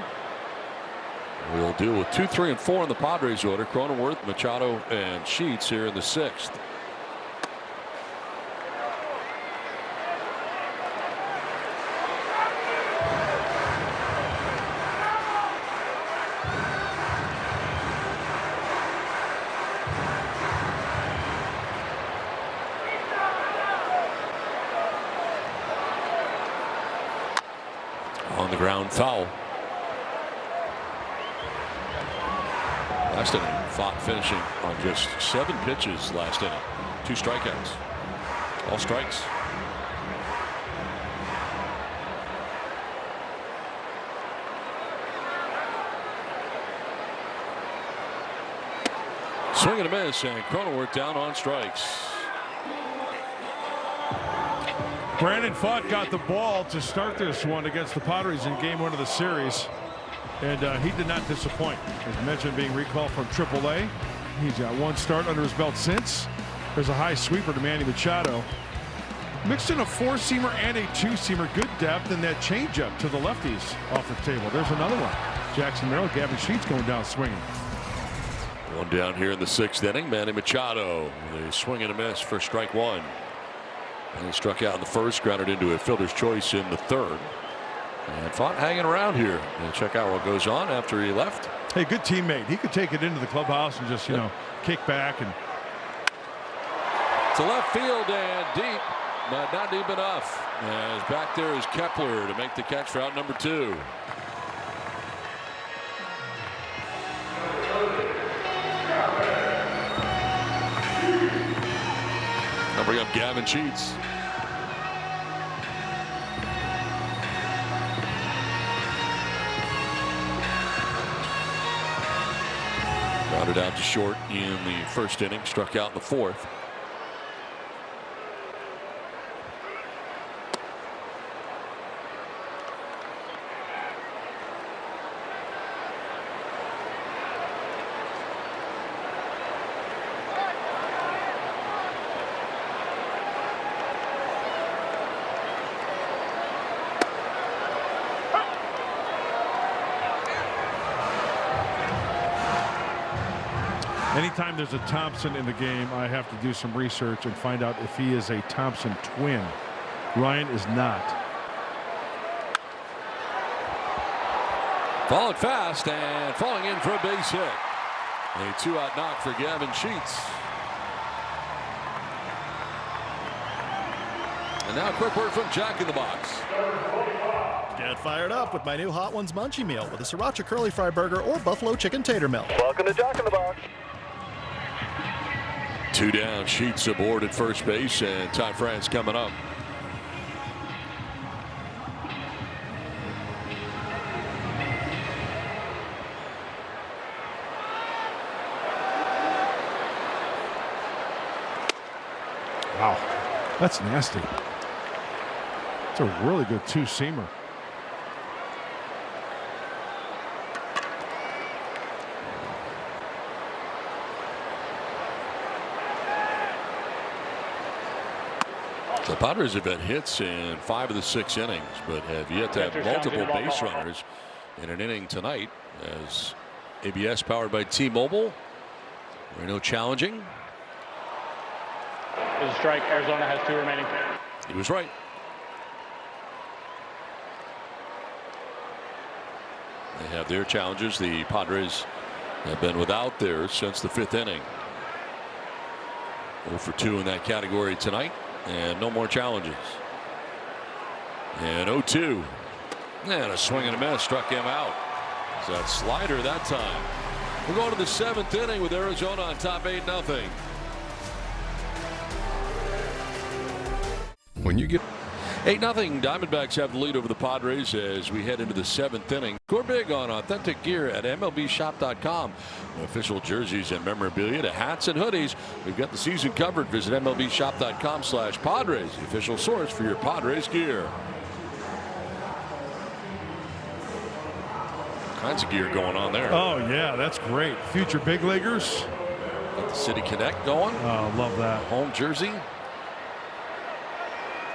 will deal with 2, 3, and 4 in the Padres order. Cronenworth, Machado, and Sheets here in the 6th. On the ground, foul. Last inning, Fott finishing on just 7 pitches last inning. 2 strikeouts. All strikes. Swing and a miss, and Cronenworth down on strikes. Brandon Fott got the ball to start this one against the Padres in game 1 of the series, and he did not disappoint. As mentioned, being recalled from AAA. He's got 1 start under his belt since. There's a high sweeper to Manny Machado. Mixed in a 4-seamer and a 2-seamer. Good depth, and that changeup to the lefties off the table. There's another one. Jackson Merrill, Gavin Sheets going down swinging. 1 down here in the 6th inning. Manny Machado with a swing and a miss for strike 1. And he struck out in the 1st, grounded into a fielder's choice in the 3rd. And Font hanging around here. And check out what goes on after he left. Hey, good teammate. He could take it into the clubhouse and just, kick back. And to left field and deep, but not deep enough. As back there is Kepler to make the catch for out number 2. I'll bring up Gavin Sheets. Grounded out to short in the 1st inning, struck out in the 4th. Anytime there's a Thompson in the game, I have to do some research and find out if he is a Thompson twin. Ryan is not. Falling fast and falling in for a base hit. A 2-out knock for Gavin Sheets. And now a quick word from Jack in the Box. Get fired up with my new Hot Ones Munchie Meal with a Sriracha Curly Fry Burger or Buffalo Chicken Tater Melt. Welcome to Jack in the Box. 2 down, Sheets aboard at first base, and Ty France coming up. Wow, that's nasty. It's a really good 2-seamer. The Padres have had hits in 5 of the 6 innings, but have yet to have multiple base runners in an inning tonight. As ABS powered by T-Mobile, Reno challenging. There's a strike. Arizona has 2 remaining. He was right. They have their challenges. The Padres have been without theirs since the 5th inning. 0 for 2 in that category tonight, and no more challenges. And 0-2. And a swing and a miss struck him out. So that slider that time. We're going to the 7th inning with Arizona on top 8-0. When you get 8-0, Diamondbacks have the lead over the Padres as we head into the 7th inning. Score big on authentic gear at MLBshop.com. Official jerseys and memorabilia to hats and hoodies. We've got the season covered. Visit MLBshop.com/Padres, the official source for your Padres gear. All kinds of gear going on there. Oh, yeah, that's great. Future big leaguers. Got the City Connect going. Oh, love that. Home jersey.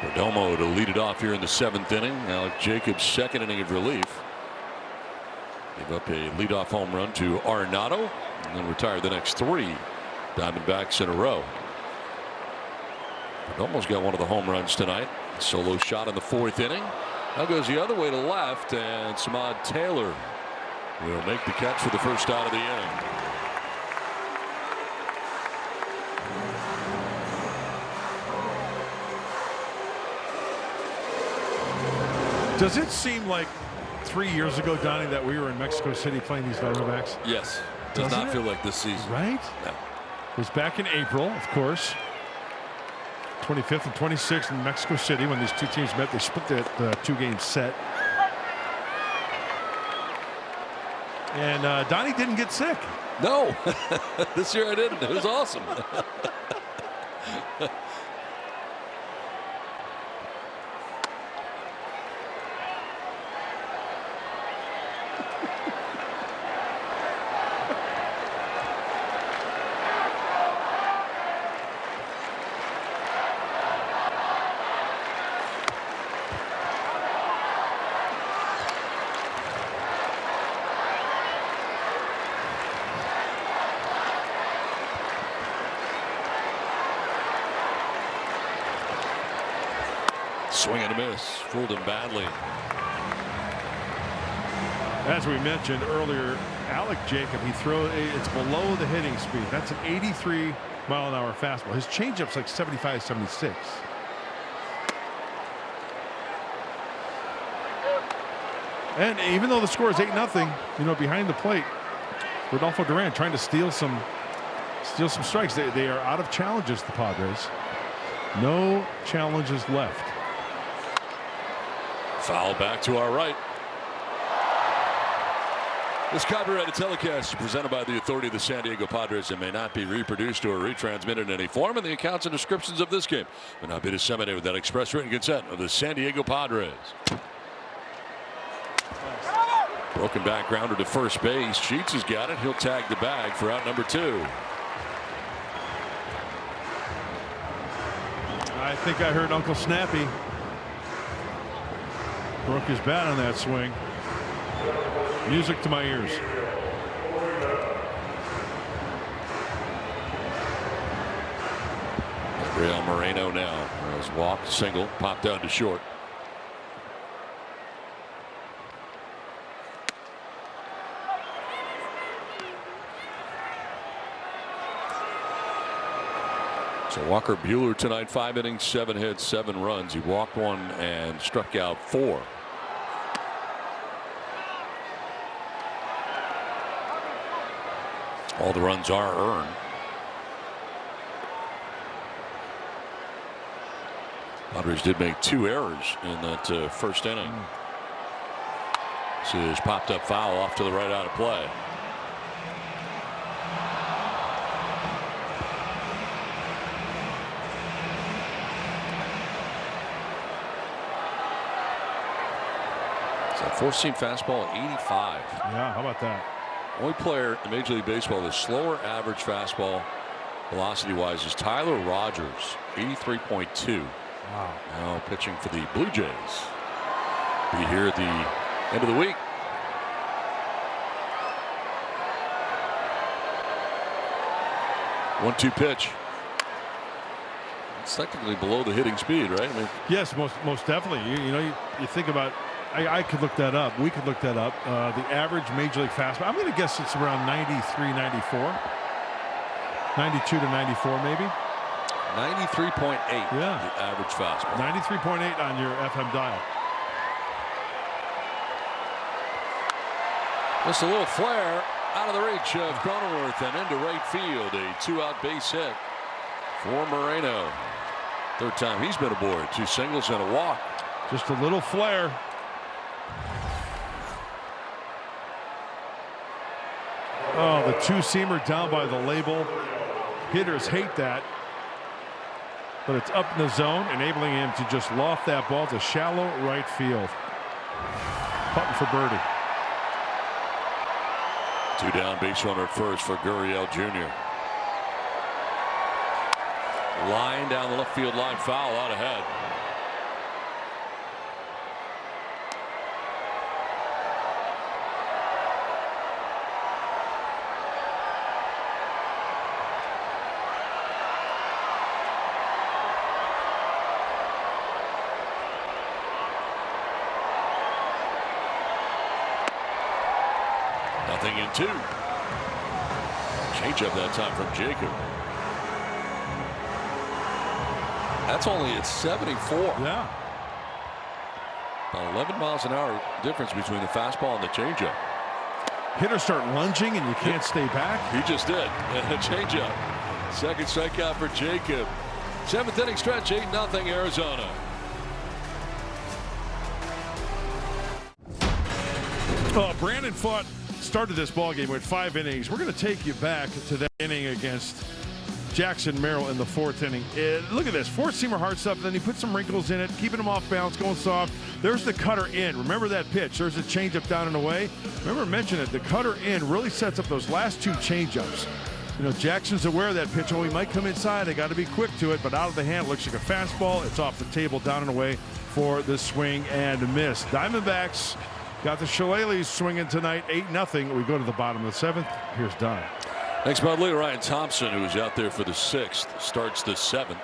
Perdomo to lead it off here in the 7th inning. Alec Jacobs' 2nd inning of relief. Gave up a leadoff home run to Arenado and then retired the next 3 Diamondbacks in a row. Perdomo's got one of the home runs tonight. Solo shot in the 4th inning. Now goes the other way to left, and Samad Taylor will make the catch for the first out of the inning. Does it seem like 3 years ago, Donnie, that we were in Mexico City playing these Diamondbacks? Yes. Does not feel like this season. Right? No. It was back in April, of course. 25th and 26th in Mexico City when these two teams met. They split the two-game set. And Donnie didn't get sick. No. This year I didn't. It was awesome. Swing and a miss. Fooled him badly. As we mentioned earlier, Alec Jacob, it's below the hitting speed. That's an 83-mile-an-hour fastball. His changeup's like 75, 76. And even though the score is 8-0, behind the plate, Rodolfo Duran trying to steal some strikes. They are out of challenges, the Padres. No challenges left. Foul back to our right. This copyrighted telecast is presented by the authority of the San Diego Padres and may not be reproduced or retransmitted in any form, and the accounts and descriptions of this game may not be disseminated without express written consent of the San Diego Padres. Broken back grounder to first base. Sheets has got it. He'll tag the bag for out number 2. I think I heard Uncle Snappy. Broke his bat on that swing. Music to my ears. Real Moreno now has walked, single, popped down to short. So Walker Buehler tonight, 5 innings, 7 hits, 7 runs. He walked 1 and struck out 4. All the runs are earned. Padres did make 2 errors in that first inning. See, this popped up foul off to the right out of play. It's a four-seam fastball at 85. Yeah, how about that? Only player in Major League Baseball with slower average fastball velocity-wise is Tyler Rogers, 83.2. Wow. Now pitching for the Blue Jays. Be here at the end of the week. One-two pitch. It's technically below the hitting speed, right? Yes, most definitely. You think about. I could look that up. We could look that up. The average Major League fastball. I'm going to guess it's around 93, 94. 92 to 94, maybe. 93.8. Yeah. The average fastball. 93.8 on your FM dial. Just a little flare out of the reach of Cronenworth and into right field. A 2-out base hit for Moreno. Third time he's been aboard. 2 singles and a walk. Just a little flare. Oh, the 2-seamer down by the label. Hitters hate that. But it's up in the zone, enabling him to just loft that ball to shallow right field. Putting for birdie. 2 down, base runner at first for Gurriel Jr. Line down the left field line, foul out ahead. Nothing in 2. Change up that time from Jacob. That's only at 74. Yeah. About 11 miles an hour difference between the fastball and the changeup. hitters start lunging and you can't stay back. He just did. And a changeup. Second strikeout for Jacob. 7th inning stretch, 8-0 Arizona. Brandon Pfaadt started this ball game with 5 innings. We're going to take you back to that inning against Jackson Merrill in the 4th inning. Look at this, 4-seamer hard stuff. Then he put some wrinkles in it, keeping him off balance, going soft. There's the cutter in. Remember that pitch? There's a changeup down and away. Remember, mention it. The cutter in really sets up those last 2 changeups. You know, Jackson's aware of that pitch. Oh, he might come inside. They got to be quick to it, but out of the hand, looks like a fastball. It's off the table, down and away for the swing and miss. Diamondbacks got the Shillelaghs swinging tonight, 8-0. We go to the bottom of the 7th. Here's Don. Thanks, Bud Lee. Ryan Thompson, who was out there for the 6th, starts the 7th.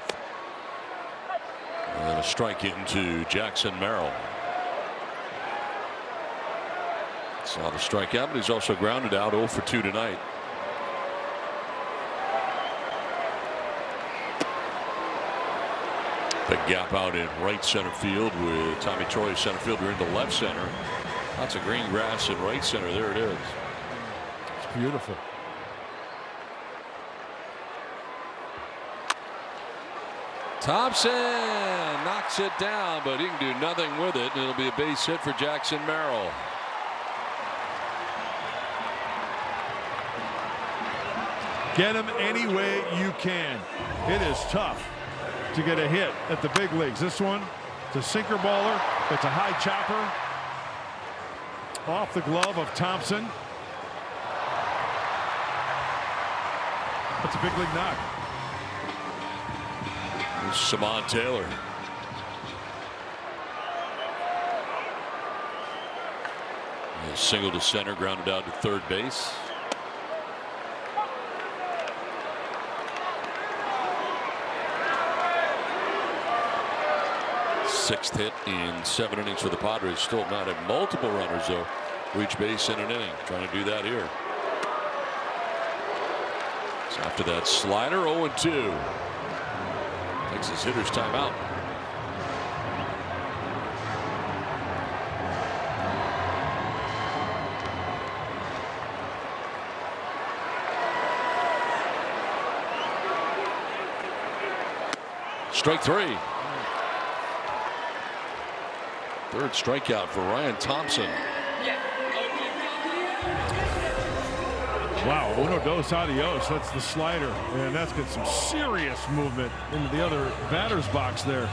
And a strike into Jackson Merrill. Saw the strikeout, but he's also grounded out 0 for 2 tonight. Big gap out in right center field with Tommy Troy, center fielder, into left center. Lots of green grass in right center. There it is. It's beautiful. Thompson knocks it down, but he can do nothing with it, and it'll be a base hit for Jackson Merrill. Get him any way you can. It is tough to get a hit at the big leagues. This one, it's a sinker baller. It's a high chopper. Off the glove of Thompson. That's a big league knock. Samon Taylor. A single to center, grounded out to third base. Sixth hit in 7 innings for the Padres. Still not had multiple runners though reach base in an inning. Trying to do that here. So after that slider, 0-2. Takes his hitter's timeout. Strike 3. Third strikeout for Ryan Thompson. Wow, uno, dos, adios. That's the slider, and that's got some serious movement into the other batter's box there.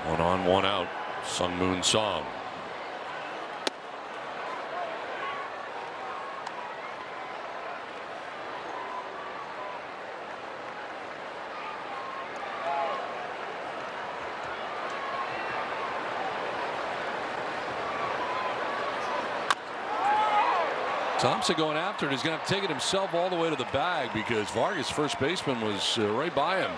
One on, one out. Sun Moon Song. Thompson going after it. He's going to have to take it himself all the way to the bag because Vargas, first baseman, was right by him.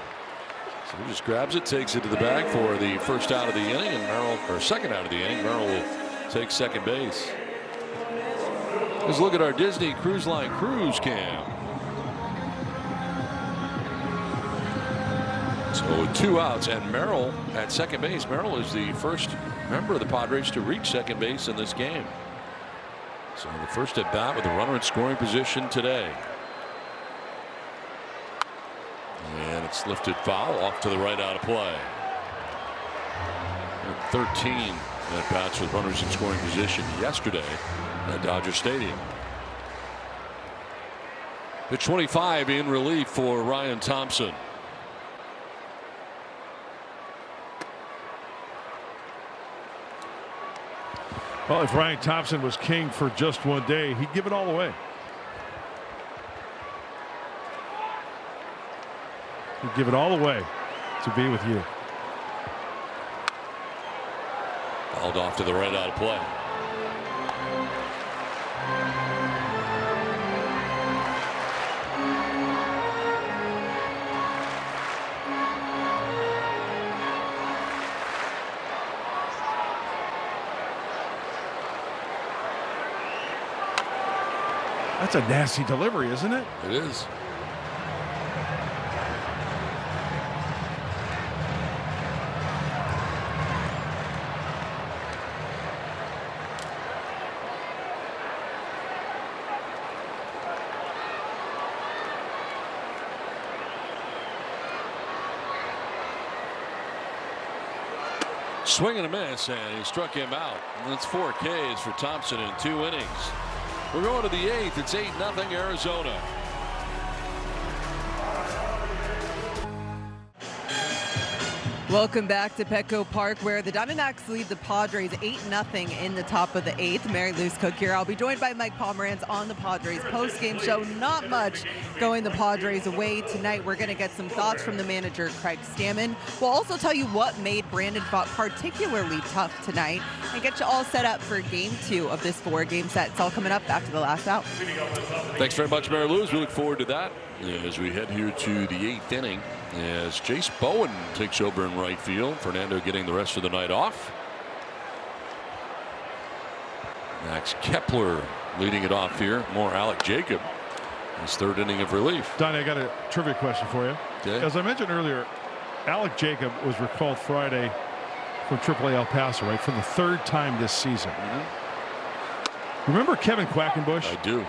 So he just grabs it, takes it to the bag for the first out of the inning, and Merrill, or second out of the inning, Merrill will take second base. Let's look at our Disney Cruise Line cruise cam. So 2 outs, and Merrill at second base. Merrill is the first member of the Padres to reach second base in this game. So the first at bat with a runner in scoring position today. And it's lifted foul off to the right, out of play. And 13 at bats with runners in scoring position yesterday at Dodger Stadium. Pitch 25 in relief for Ryan Thompson. Well, if Ryan Thompson was king for just one day, he'd give it all away. He'd give it all away to be with you. Fouled off to the right, out of play. That's a nasty delivery, isn't it? It is. Swing and a miss, and he struck him out. And that's 4 Ks for Thompson in 2 innings. We're going to the 8th. It's 8-0 Arizona. Welcome back to Petco Park, where the Diamondbacks lead the Padres 8-0 in the top of the 8th. Mary Lou's Cook here. I'll be joined by Mike Pomeranz on the Padres post-game show. Not much going the Padres away tonight. We're going to get some thoughts from the manager, Craig Stammen. We'll also tell you what made Brandon Pfaadt particularly tough tonight and get you all set up for Game 2 of this 4-game set. It's all coming up after the last out. Thanks very much, Mary Lou's. We look forward to that as we head here to the 8th inning. As Jace Bowen takes over in right field. Fernando getting the rest of the night off. Max Kepler leading it off here. More Alec Jacob. His 3rd inning of relief. Donnie, I got a trivia question for you. Okay. As I mentioned earlier, Alec Jacob was recalled Friday from AAA El Paso, right, for the 3rd time this season. Remember Kevin Quackenbush? I do.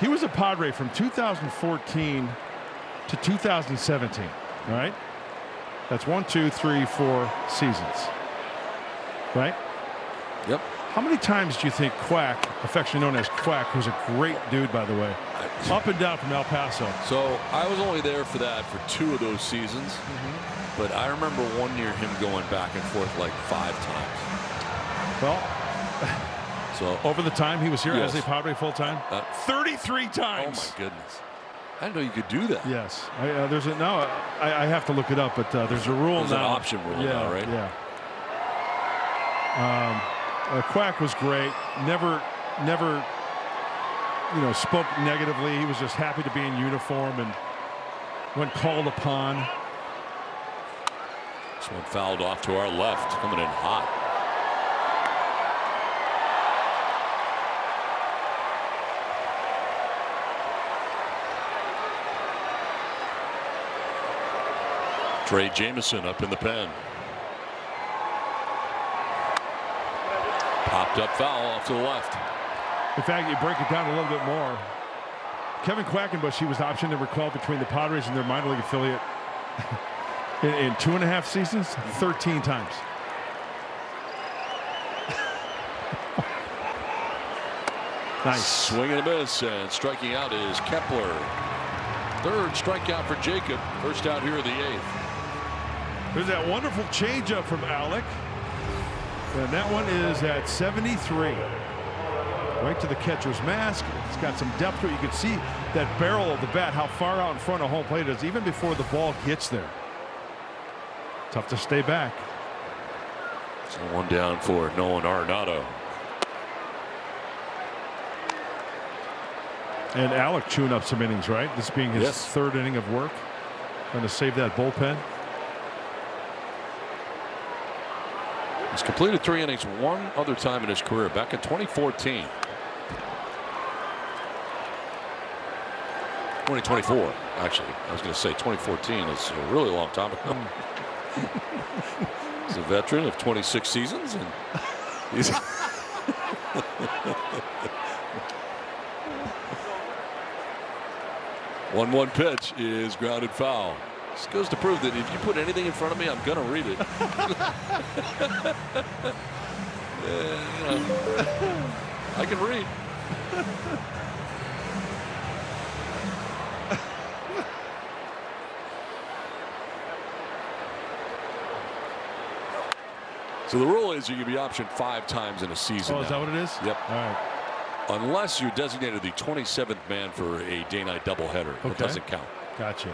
He was a Padre from 2014 to 2017. Right? That's 1, 2, 3, 4 seasons. Right? Yep. How many times do you think Quack, affectionately known as Quack, who's a great dude, by the way, up and down from El Paso? So I was only there for that for 2 of those seasons. But I remember one year him going back and forth like 5 times. Well, so over the time he was here yes. as a Padre full time, 33 times. Oh my goodness. I didn't know you could do that. Yes, there's a now. I have to look it up, but there's a rule there's now. An option rule now, right? Yeah. Quack was great. Never, spoke negatively. He was just happy to be in uniform and when called upon. This one fouled off to our left, coming in hot. Trey Jameson up in the pen. Popped up foul off to the left. In fact, you break it down a little bit more. Kevin Quackenbush, he was optioned and recalled between the Padres and their minor league affiliate in 2.5 seasons, 13 times. Nice. Swing and a miss, and striking out is Kepler. 3rd strikeout for Jacob. First out here in the 8th. There's that wonderful changeup from Alec. And that one is at 73. Right to the catcher's mask. It's got some depth to it. You can see that barrel of the bat, how far out in front of home plate it is, even before the ball gets there. Tough to stay back. So one down for Nolan Arenado. And Alec chewing up some innings, right? This being his 3rd inning of work. Going to save that bullpen. He's completed 3 innings one other time in his career, back in 2014. 2024, actually. I was going to say 2014 is a really long time ago. He's a veteran of 26 seasons, and he's 1-1 pitch is grounded foul. This goes to prove that if you put anything in front of me, I'm going to read it. I can read. So the rule is you can be optioned 5 times in a season. Oh, is that what it is? Yep. All right. Unless you're designated the 27th man for a day-night doubleheader. Okay. It doesn't count. Gotcha.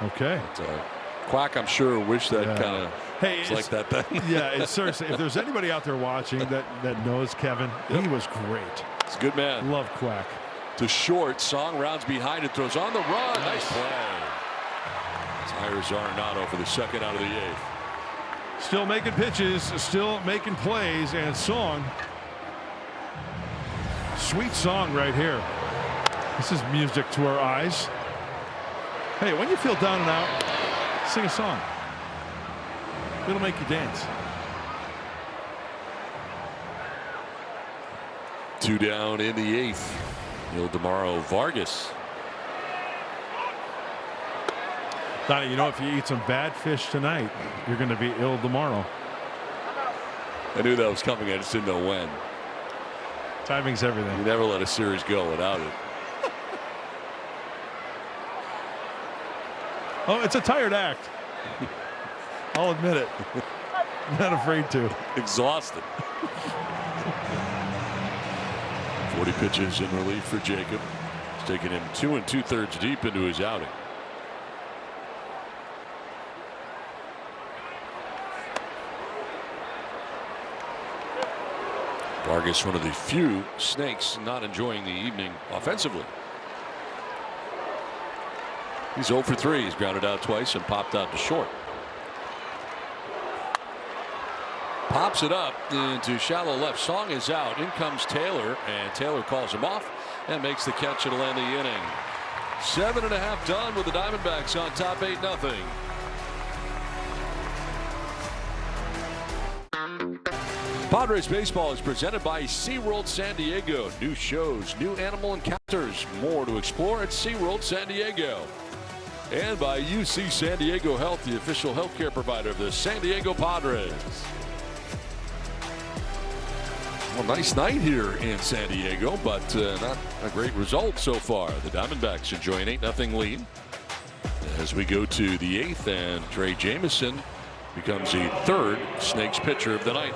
Okay. But, Quack, I'm sure, wish that kind of like that then. Yeah, it's seriously. If there's anybody out there watching that knows Kevin, he was great. He's a good man. Love Quack. To short, Song rounds behind it, throws on the run. Nice play. Tires Arenado for the 2nd out of the 8th. Still making pitches, still making plays, and Song. Sweet song right here. This is music to our eyes. Hey, when you feel down and out, sing a song. It'll make you dance. 2 down in the 8th. Ildemaro Vargas. Donnie, you know, if you eat some bad fish tonight, you're going to be ill tomorrow. I knew that was coming. I just didn't know when. Timing's everything. You never let a series go without it. Oh, it's a tired act. I'll admit it. Not afraid to. Exhausted. 40 pitches in relief for Jacob. It's taken him 2 2/3 deep into his outing. Vargas, one of the few Snakes not enjoying the evening offensively. He's 0 for 3. He's grounded out twice and popped out to short. Pops it up into shallow left. Song is out. In comes Taylor, and Taylor calls him off and makes the catch to end the inning. 7.5 done with the Diamondbacks on top 8-0. Padres baseball is presented by SeaWorld San Diego. New shows, new animal encounters, more to explore at SeaWorld San Diego. And by UC San Diego Health, the official healthcare provider of the San Diego Padres. Well, nice night here in San Diego, but not a great result so far. The Diamondbacks enjoy an 8-0 lead as we go to the 8th, and Trey Jamison becomes the 3rd Snakes pitcher of the night.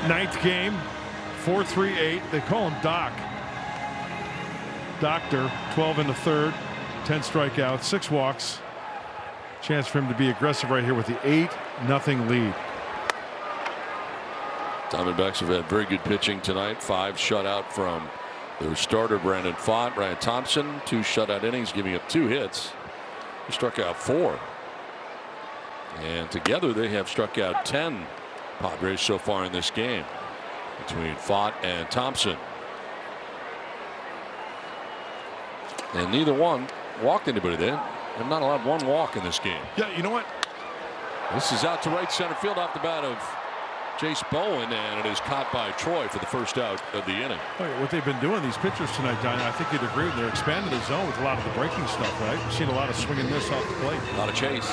9th game, 4-3-8. They call him Doc. Doctor, 12 in the 3rd, 10 strikeouts, 6 walks. Chance for him to be aggressive right here with the 8-0 lead. Diamondbacks have had very good pitching tonight. 5 shutout from their starter Brandon Pfaadt. Ryan Thompson, 2 shutout innings, giving up 2 hits. He struck out 4. And together they have struck out 10 Padres so far in this game between Pfaadt and Thompson. And neither one walked anybody there. They've not allowed 1 walk in this game. Yeah, you know what? This is out to right center field off the bat of Jace Bowen, and it is caught by Troy for the first out of the inning. Oh, yeah, what they've been doing, these pitchers tonight, Donnie, I think you'd agree. They're expanding the zone with a lot of the breaking stuff, right? We've seen a lot of swing and miss off the plate. A lot of chase.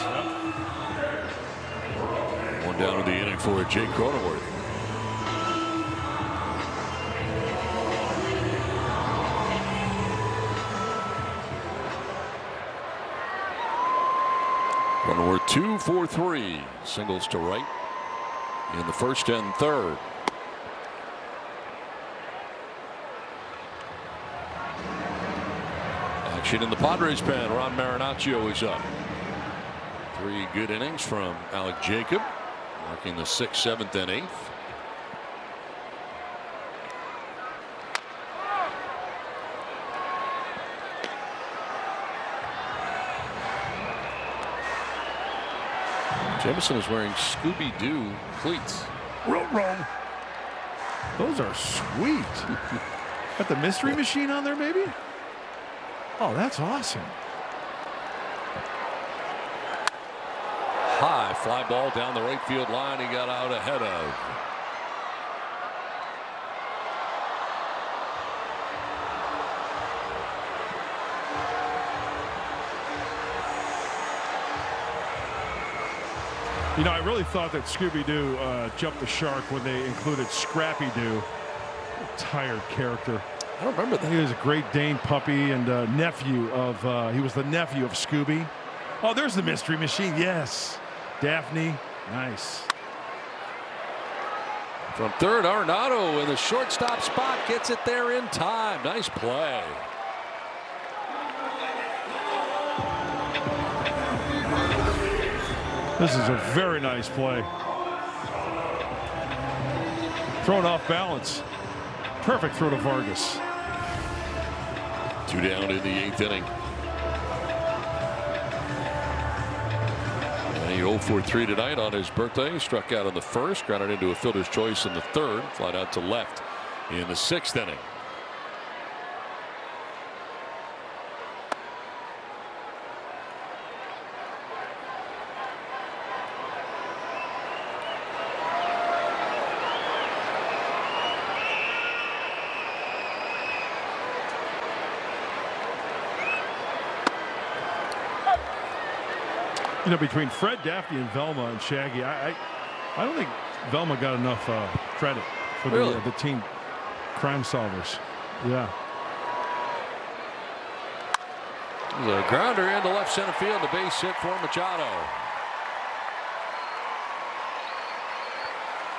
One down in the inning for Jake Cronenworth. Cronenworth 2 for 3. Singles to right in the 1st and 3rd. Action in the Padres pen. Ron Marinaccio is up. 3 good innings from Alec Jacob, marking the 6th, 7th, and 8th. Jamison is wearing Scooby-Doo cleats. Row. Those are sweet. Got the mystery machine on there, maybe? Oh, that's awesome. High fly ball down the right field line. He got out ahead of. You know, I really thought that Scooby-Doo jumped the shark when they included Scrappy-Doo. Tired character. I don't remember that. He was a Great Dane puppy and nephew of, he was the nephew of Scooby. Oh, there's the mystery machine. Yes. Daphne. Nice. From 3rd, Arenado in the shortstop spot, gets it there in time. Nice play. This is a very nice play. Thrown off balance. Perfect throw to Vargas. 2 down in the 8th inning. And he 0 for 3 tonight on his birthday. Struck out in the 1st, grounded into a fielder's choice in the 3rd, flied out to left in the 6th inning. You know, between Fred, Daphne, and Velma and Shaggy, I don't think Velma got enough credit for the team crime solvers. Yeah. The grounder into left center field, the base hit for Machado.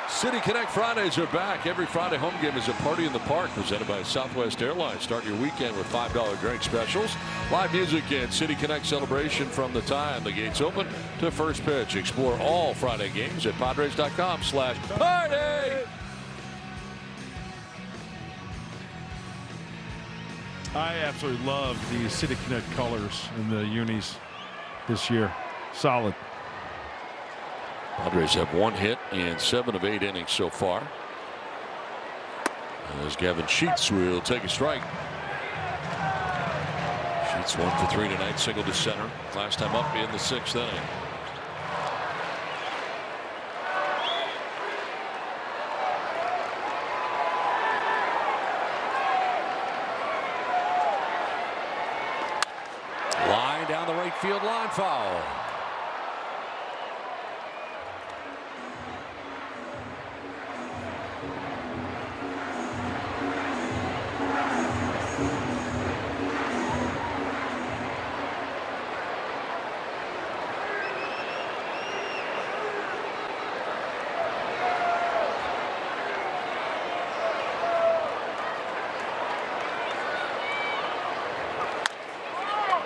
City Connect Fridays are back. Every Friday home game is a party in the park presented by Southwest Airlines. Start your weekend with $5 drink specials, live music, and City Connect celebration from the time the gates open to first pitch. Explore all Friday games at Padres.com/party. I absolutely love the City Connect colors in the unis this year. Solid. Padres have 1 hit in 7 of 8 innings so far. As Gavin Sheets will take a strike. Sheets 1 for 3 tonight, single to center. Last time up in the 6th inning. Line down the right field line, foul.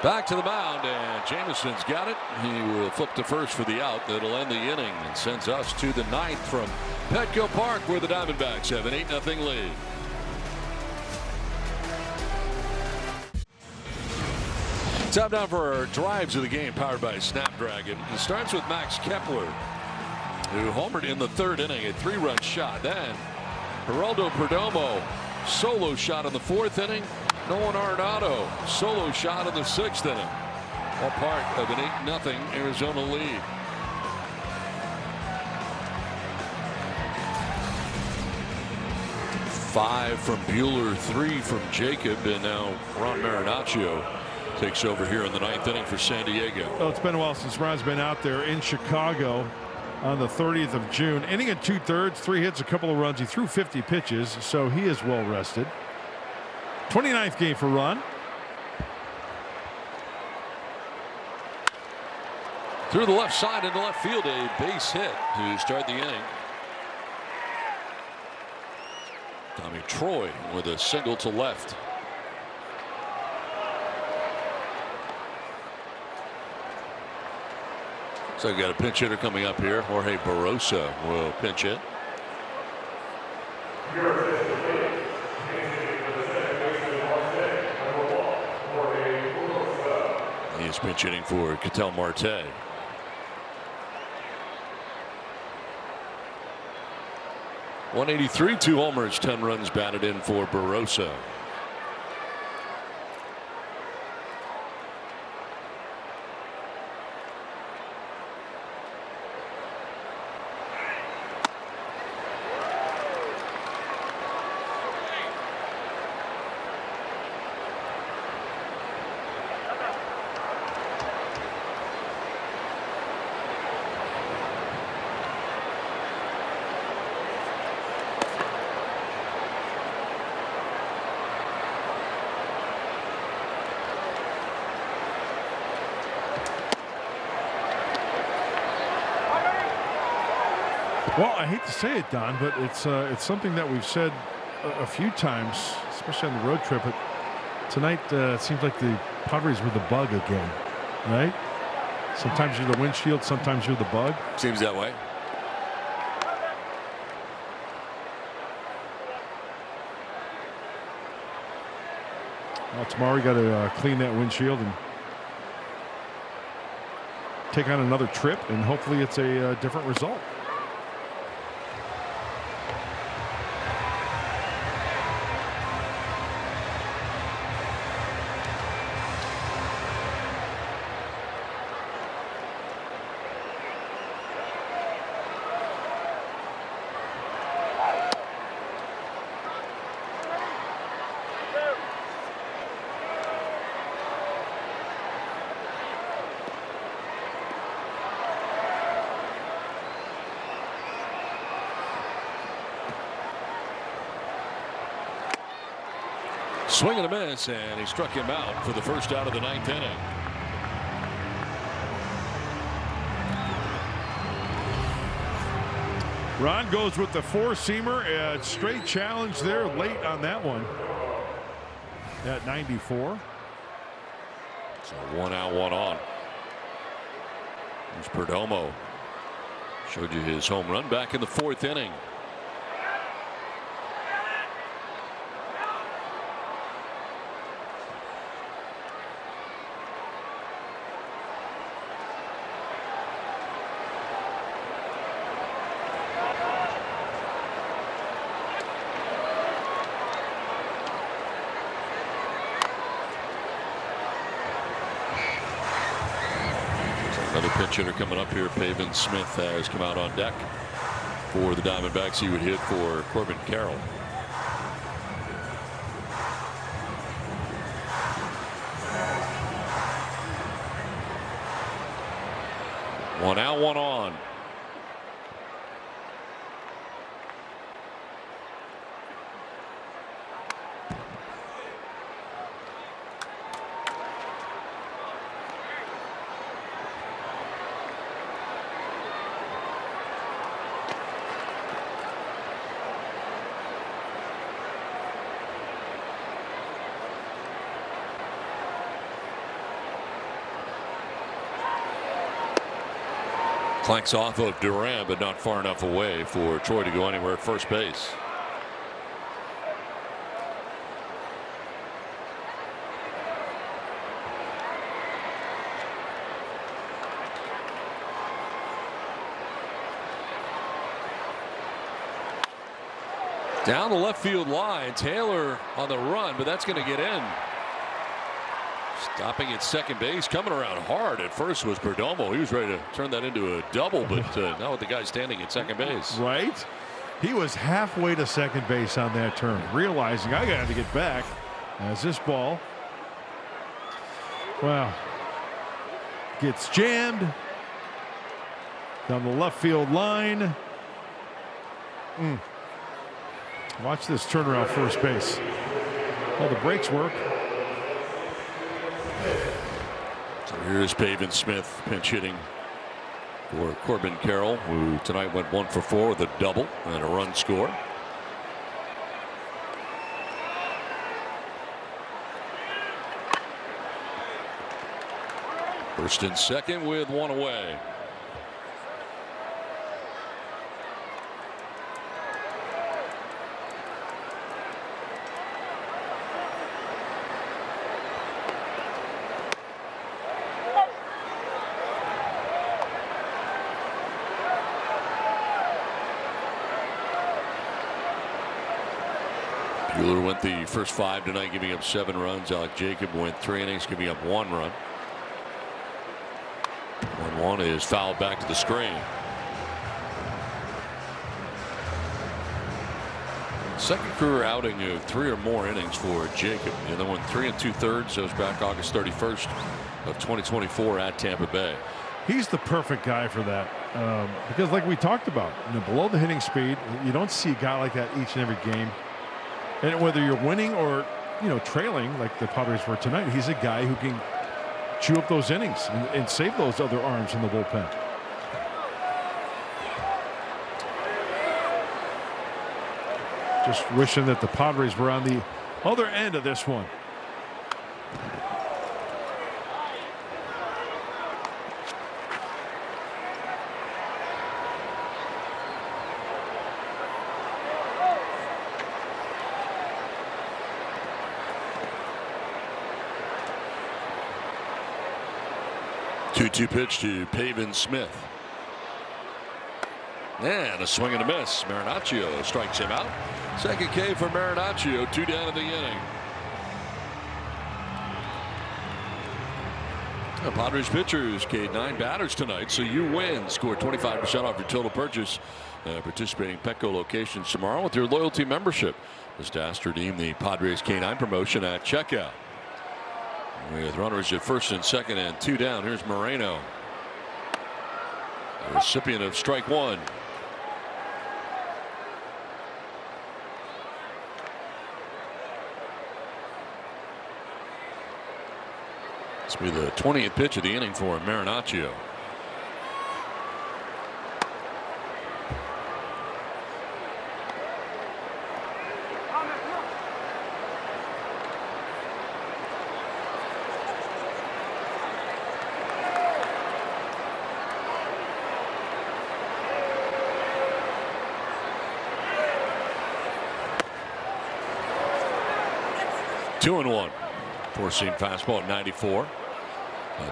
Back to the mound, and Jameson's got it. He will flip to first for the out. That'll end the inning and sends us to the 9th from Petco Park, where the Diamondbacks have an 8-0 lead. Time now for our drives of the game, powered by Snapdragon. It starts with Max Kepler, who homered in the 3rd inning, a 3-run shot. Then Geraldo Perdomo, solo shot in the 4th inning. Nolan Arenado, solo shot in the 6th inning. All part of an 8-0 Arizona lead. Five from Buehler, 3 from Jacob, and now Ron Marinaccio takes over here in the 9th inning for San Diego. Well, it's been a while since Ron's been out there in Chicago on the 30th of June. Inning and 2/3, 3 hits, a couple of runs. He threw 50 pitches, so he is well rested. 29th game for Ron. Through the left side into left field, a base hit to start the inning. Tommy Troy with a single to left. So we got a pinch hitter coming up here. Jorge Barrosa will pinch it. He is pinch hitting for Ketel Marte. .183, 2 homers, 10 runs batted in for Barrosa. Well, I hate to say it, Don, but it's something that we've said a few times, especially on the road trip. But tonight, it seems like the Padres were the bug again, right? Sometimes you're the windshield, sometimes you're the bug. Seems that way. Well, tomorrow we got to clean that windshield and take on another trip, and hopefully it's a different result. Swing and a miss, and he struck him out for the first out of the 9th inning. Ron goes with the four-seamer. Straight challenge there late on that one at 94. So 1 out, 1 on. There's Perdomo. Showed you his home run back in the 4th inning. Another pinch hitter coming up here. Pavin Smith has come out on deck for the Diamondbacks. He would hit for Corbin Carroll. One out, 1 on. Clanks off of Duran, but not far enough away for Troy to go anywhere at first base. Down the left field line, Taylor on the run, but that's going to get in. Stopping at second base, coming around hard at first was Perdomo. He was ready to turn that into a double, but not with the guy standing at second base. Right? He was halfway to second base on that turn, realizing I got to get back as this ball, well, gets jammed down the left field line. Watch this turnaround first base. Well, the brakes work. So here's Pavin Smith pinch hitting for Corbin Carroll, who tonight went 1 for 4 with a double and a run score. First and second with 1 away. Buehler went the first 5 tonight, giving up 7 runs. Alec Jacob went 3 innings, giving up 1 run. 1-1 is fouled back to the screen. Second career outing of 3 or more innings for Jacob. The other one 3 2/3. That was back August 31st of 2024 at Tampa Bay. He's the perfect guy for that because, like we talked about, below the hitting speed, you don't see a guy like that each and every game. And whether you're winning or trailing like the Padres were tonight, he's a guy who can chew up those innings and save those other arms in the bullpen. Just wishing that the Padres were on the other end of this one. Two pitch to Pavin Smith. And a swing and a miss. Marinaccio strikes him out. Second K for Marinaccio. 2 down in the inning. The Padres pitchers K 9 batters tonight, so you win. Score 25% off your total purchase. Participating Petco locations tomorrow with your loyalty membership. Just ask to redeem the Padres K9 promotion at checkout. With runners at first and second and 2 down, here's Moreno, the recipient of strike 1. This will be the 20th pitch of the inning for Marinaccio. Two and one. Four-seam fastball at 94.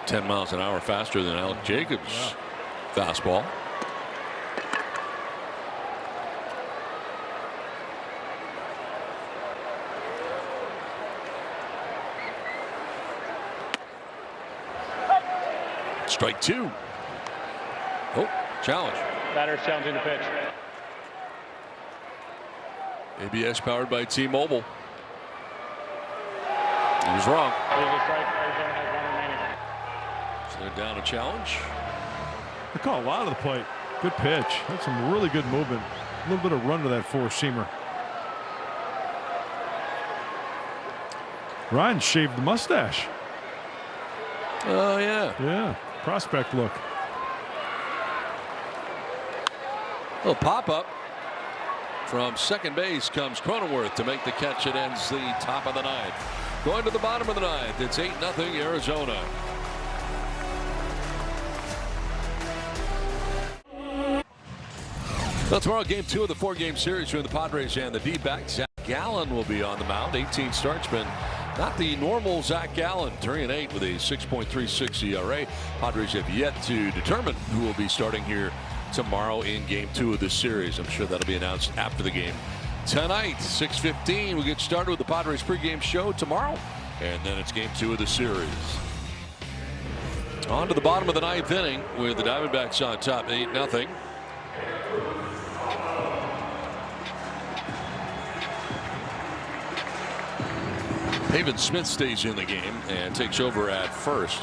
10 miles an hour faster than Alec Jacobs' fastball. Strike two. Oh, challenge. Batter's challenging the pitch. ABS powered by T-Mobile. He was wrong. There's a strike. Arizona has one remaining. So they're down a challenge. They call a lot of the plate. Good pitch. Had some really good movement. A little bit of run to that four-seamer. Ryan shaved the mustache. Oh, yeah. Yeah. Prospect look. Little pop-up. From second base comes Cronenworth to make the catch. It ends the top of the ninth. Going to the bottom of the ninth, it's 8-0 Arizona. Well, tomorrow, game 2 of the 4-game series between the Padres and the D-backs. Zach Gallen will be on the mound. 18 starts, been not the normal Zach Gallen. 3-8 with a 6.36 ERA. Padres have yet to determine who will be starting here tomorrow in game 2 of this series. I'm sure that'll be announced after the game. Tonight, 6:15, we get started with the Padres pregame show tomorrow, and then it's game 2 of the series. On to the bottom of the ninth inning with the Diamondbacks on top, 8-0. Haven Smith stays in the game and takes over at first.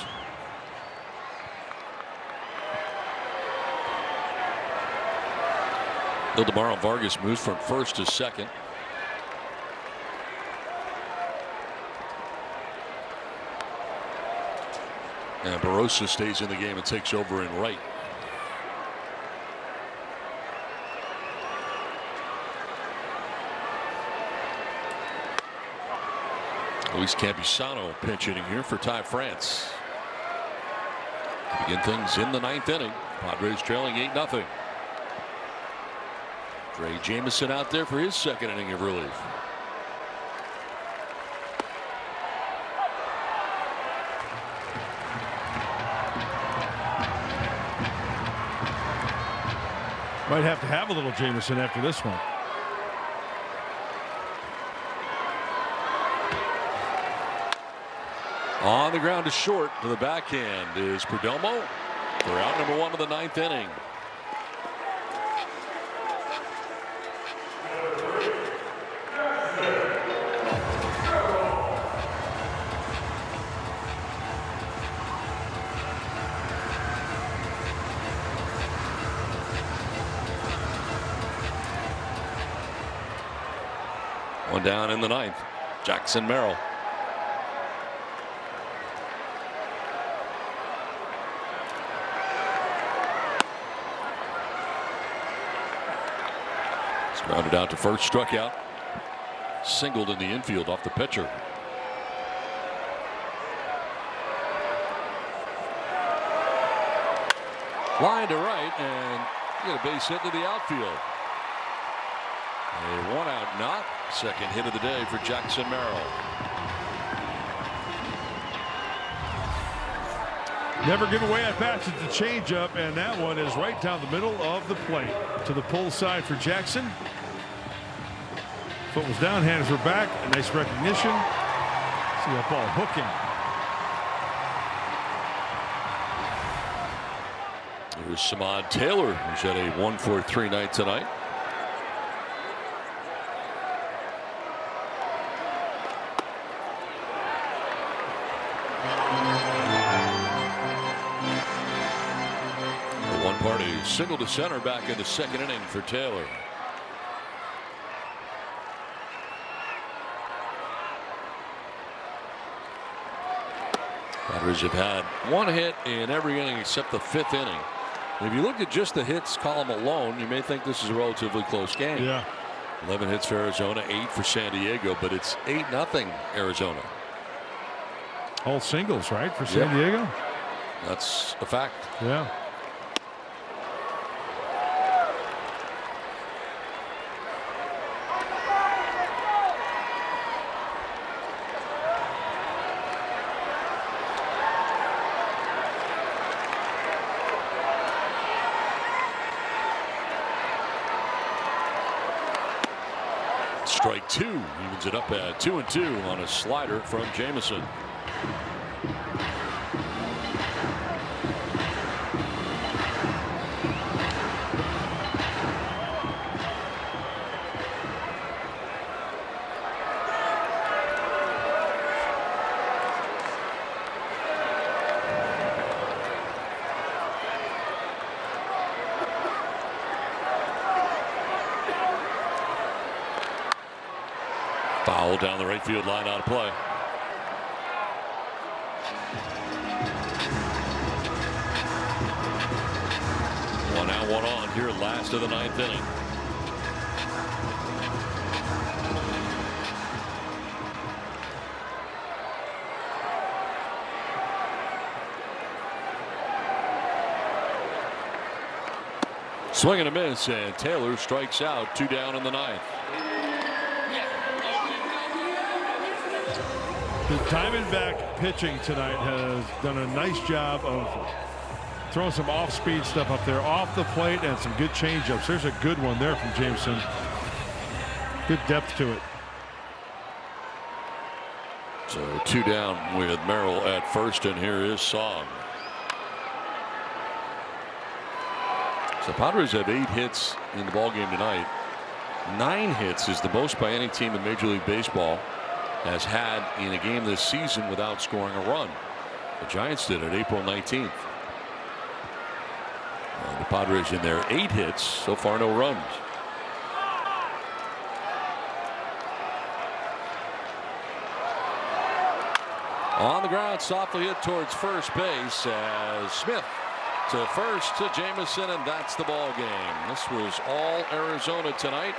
Ildemaro Vargas moves from first to second. And Barossa stays in the game and takes over in right. Luis Campusano pinch hitting here for Ty France. To begin things in the ninth inning. Padres trailing 8-0. Trey Jameson out there for his second inning of relief. Might have to have a little Jameson after this one. On the ground to short to the backhand is Perdomo for out number 1 of the ninth inning. One down in the ninth. Jackson Merrill. It's grounded out to first, struck out. Singled in the infield off the pitcher. Line to right and get a base hit to the outfield. A 1-out knock. Second hit of the day for Jackson Merrill. Never give away at bats. It's a changeup, and that one is right down the middle of the plate. To the pull side for Jackson. Foot was down, hands were back. A nice recognition. See that ball hooking. Here's Samad Taylor, who's had a 1-for-3 night tonight. Single to center back in the second inning for Taylor. Padres have had one hit in every inning except the 5th inning. If you look at just the hits column alone, you may think this is a relatively close game. Yeah. 11 hits for Arizona, 8 for San Diego, but it's 8-0 Arizona. All singles, right, for San Diego? That's a fact. Yeah. Strike 2 evens it up at 2-2 on a slider from Jamison. Foul down the right field line, out of play. One out, one on here, last of the 9th inning. Swing and a miss, and Taylor strikes out. 2 down in the 9th. The Diamondback pitching tonight has done a nice job of throwing some off-speed stuff up there off the plate and some good changeups. There's a good one there from Jameson. Good depth to it. So 2 down with Merrill at first, and here is Song. So Padres have 8 hits in the ballgame tonight. 9 hits is the most by any team in Major League Baseball has had in a game this season without scoring a run. The Giants did it April 19th. The Padres in their 8 hits so far, no runs. On the ground, softly hit towards first base as Smith to first to Jamison, and that's the ball game. This was all Arizona tonight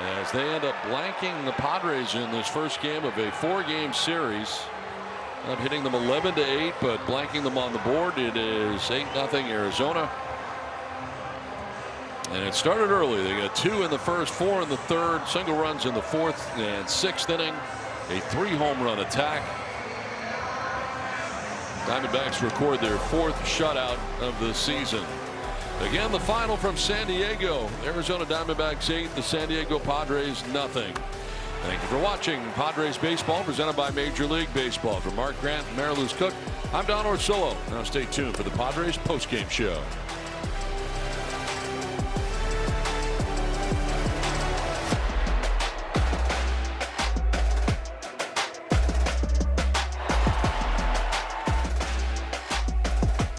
as they end up blanking the Padres in this first game of a 4-game series. Not hitting them 11-8, but blanking them on the board. It is 8-0 Arizona. And it started early. They got 2 in the first, 4 in the third, single runs in the 4th and 6th inning. A 3-home run attack. Diamondbacks record their 4th shutout of the season. Again, the final from San Diego. Arizona Diamondbacks 8, the San Diego Padres nothing. Thank you for watching Padres Baseball, presented by Major League Baseball. For Mark Grant and Mary Louise Cook, I'm Don Orsillo. Now stay tuned for the Padres postgame show.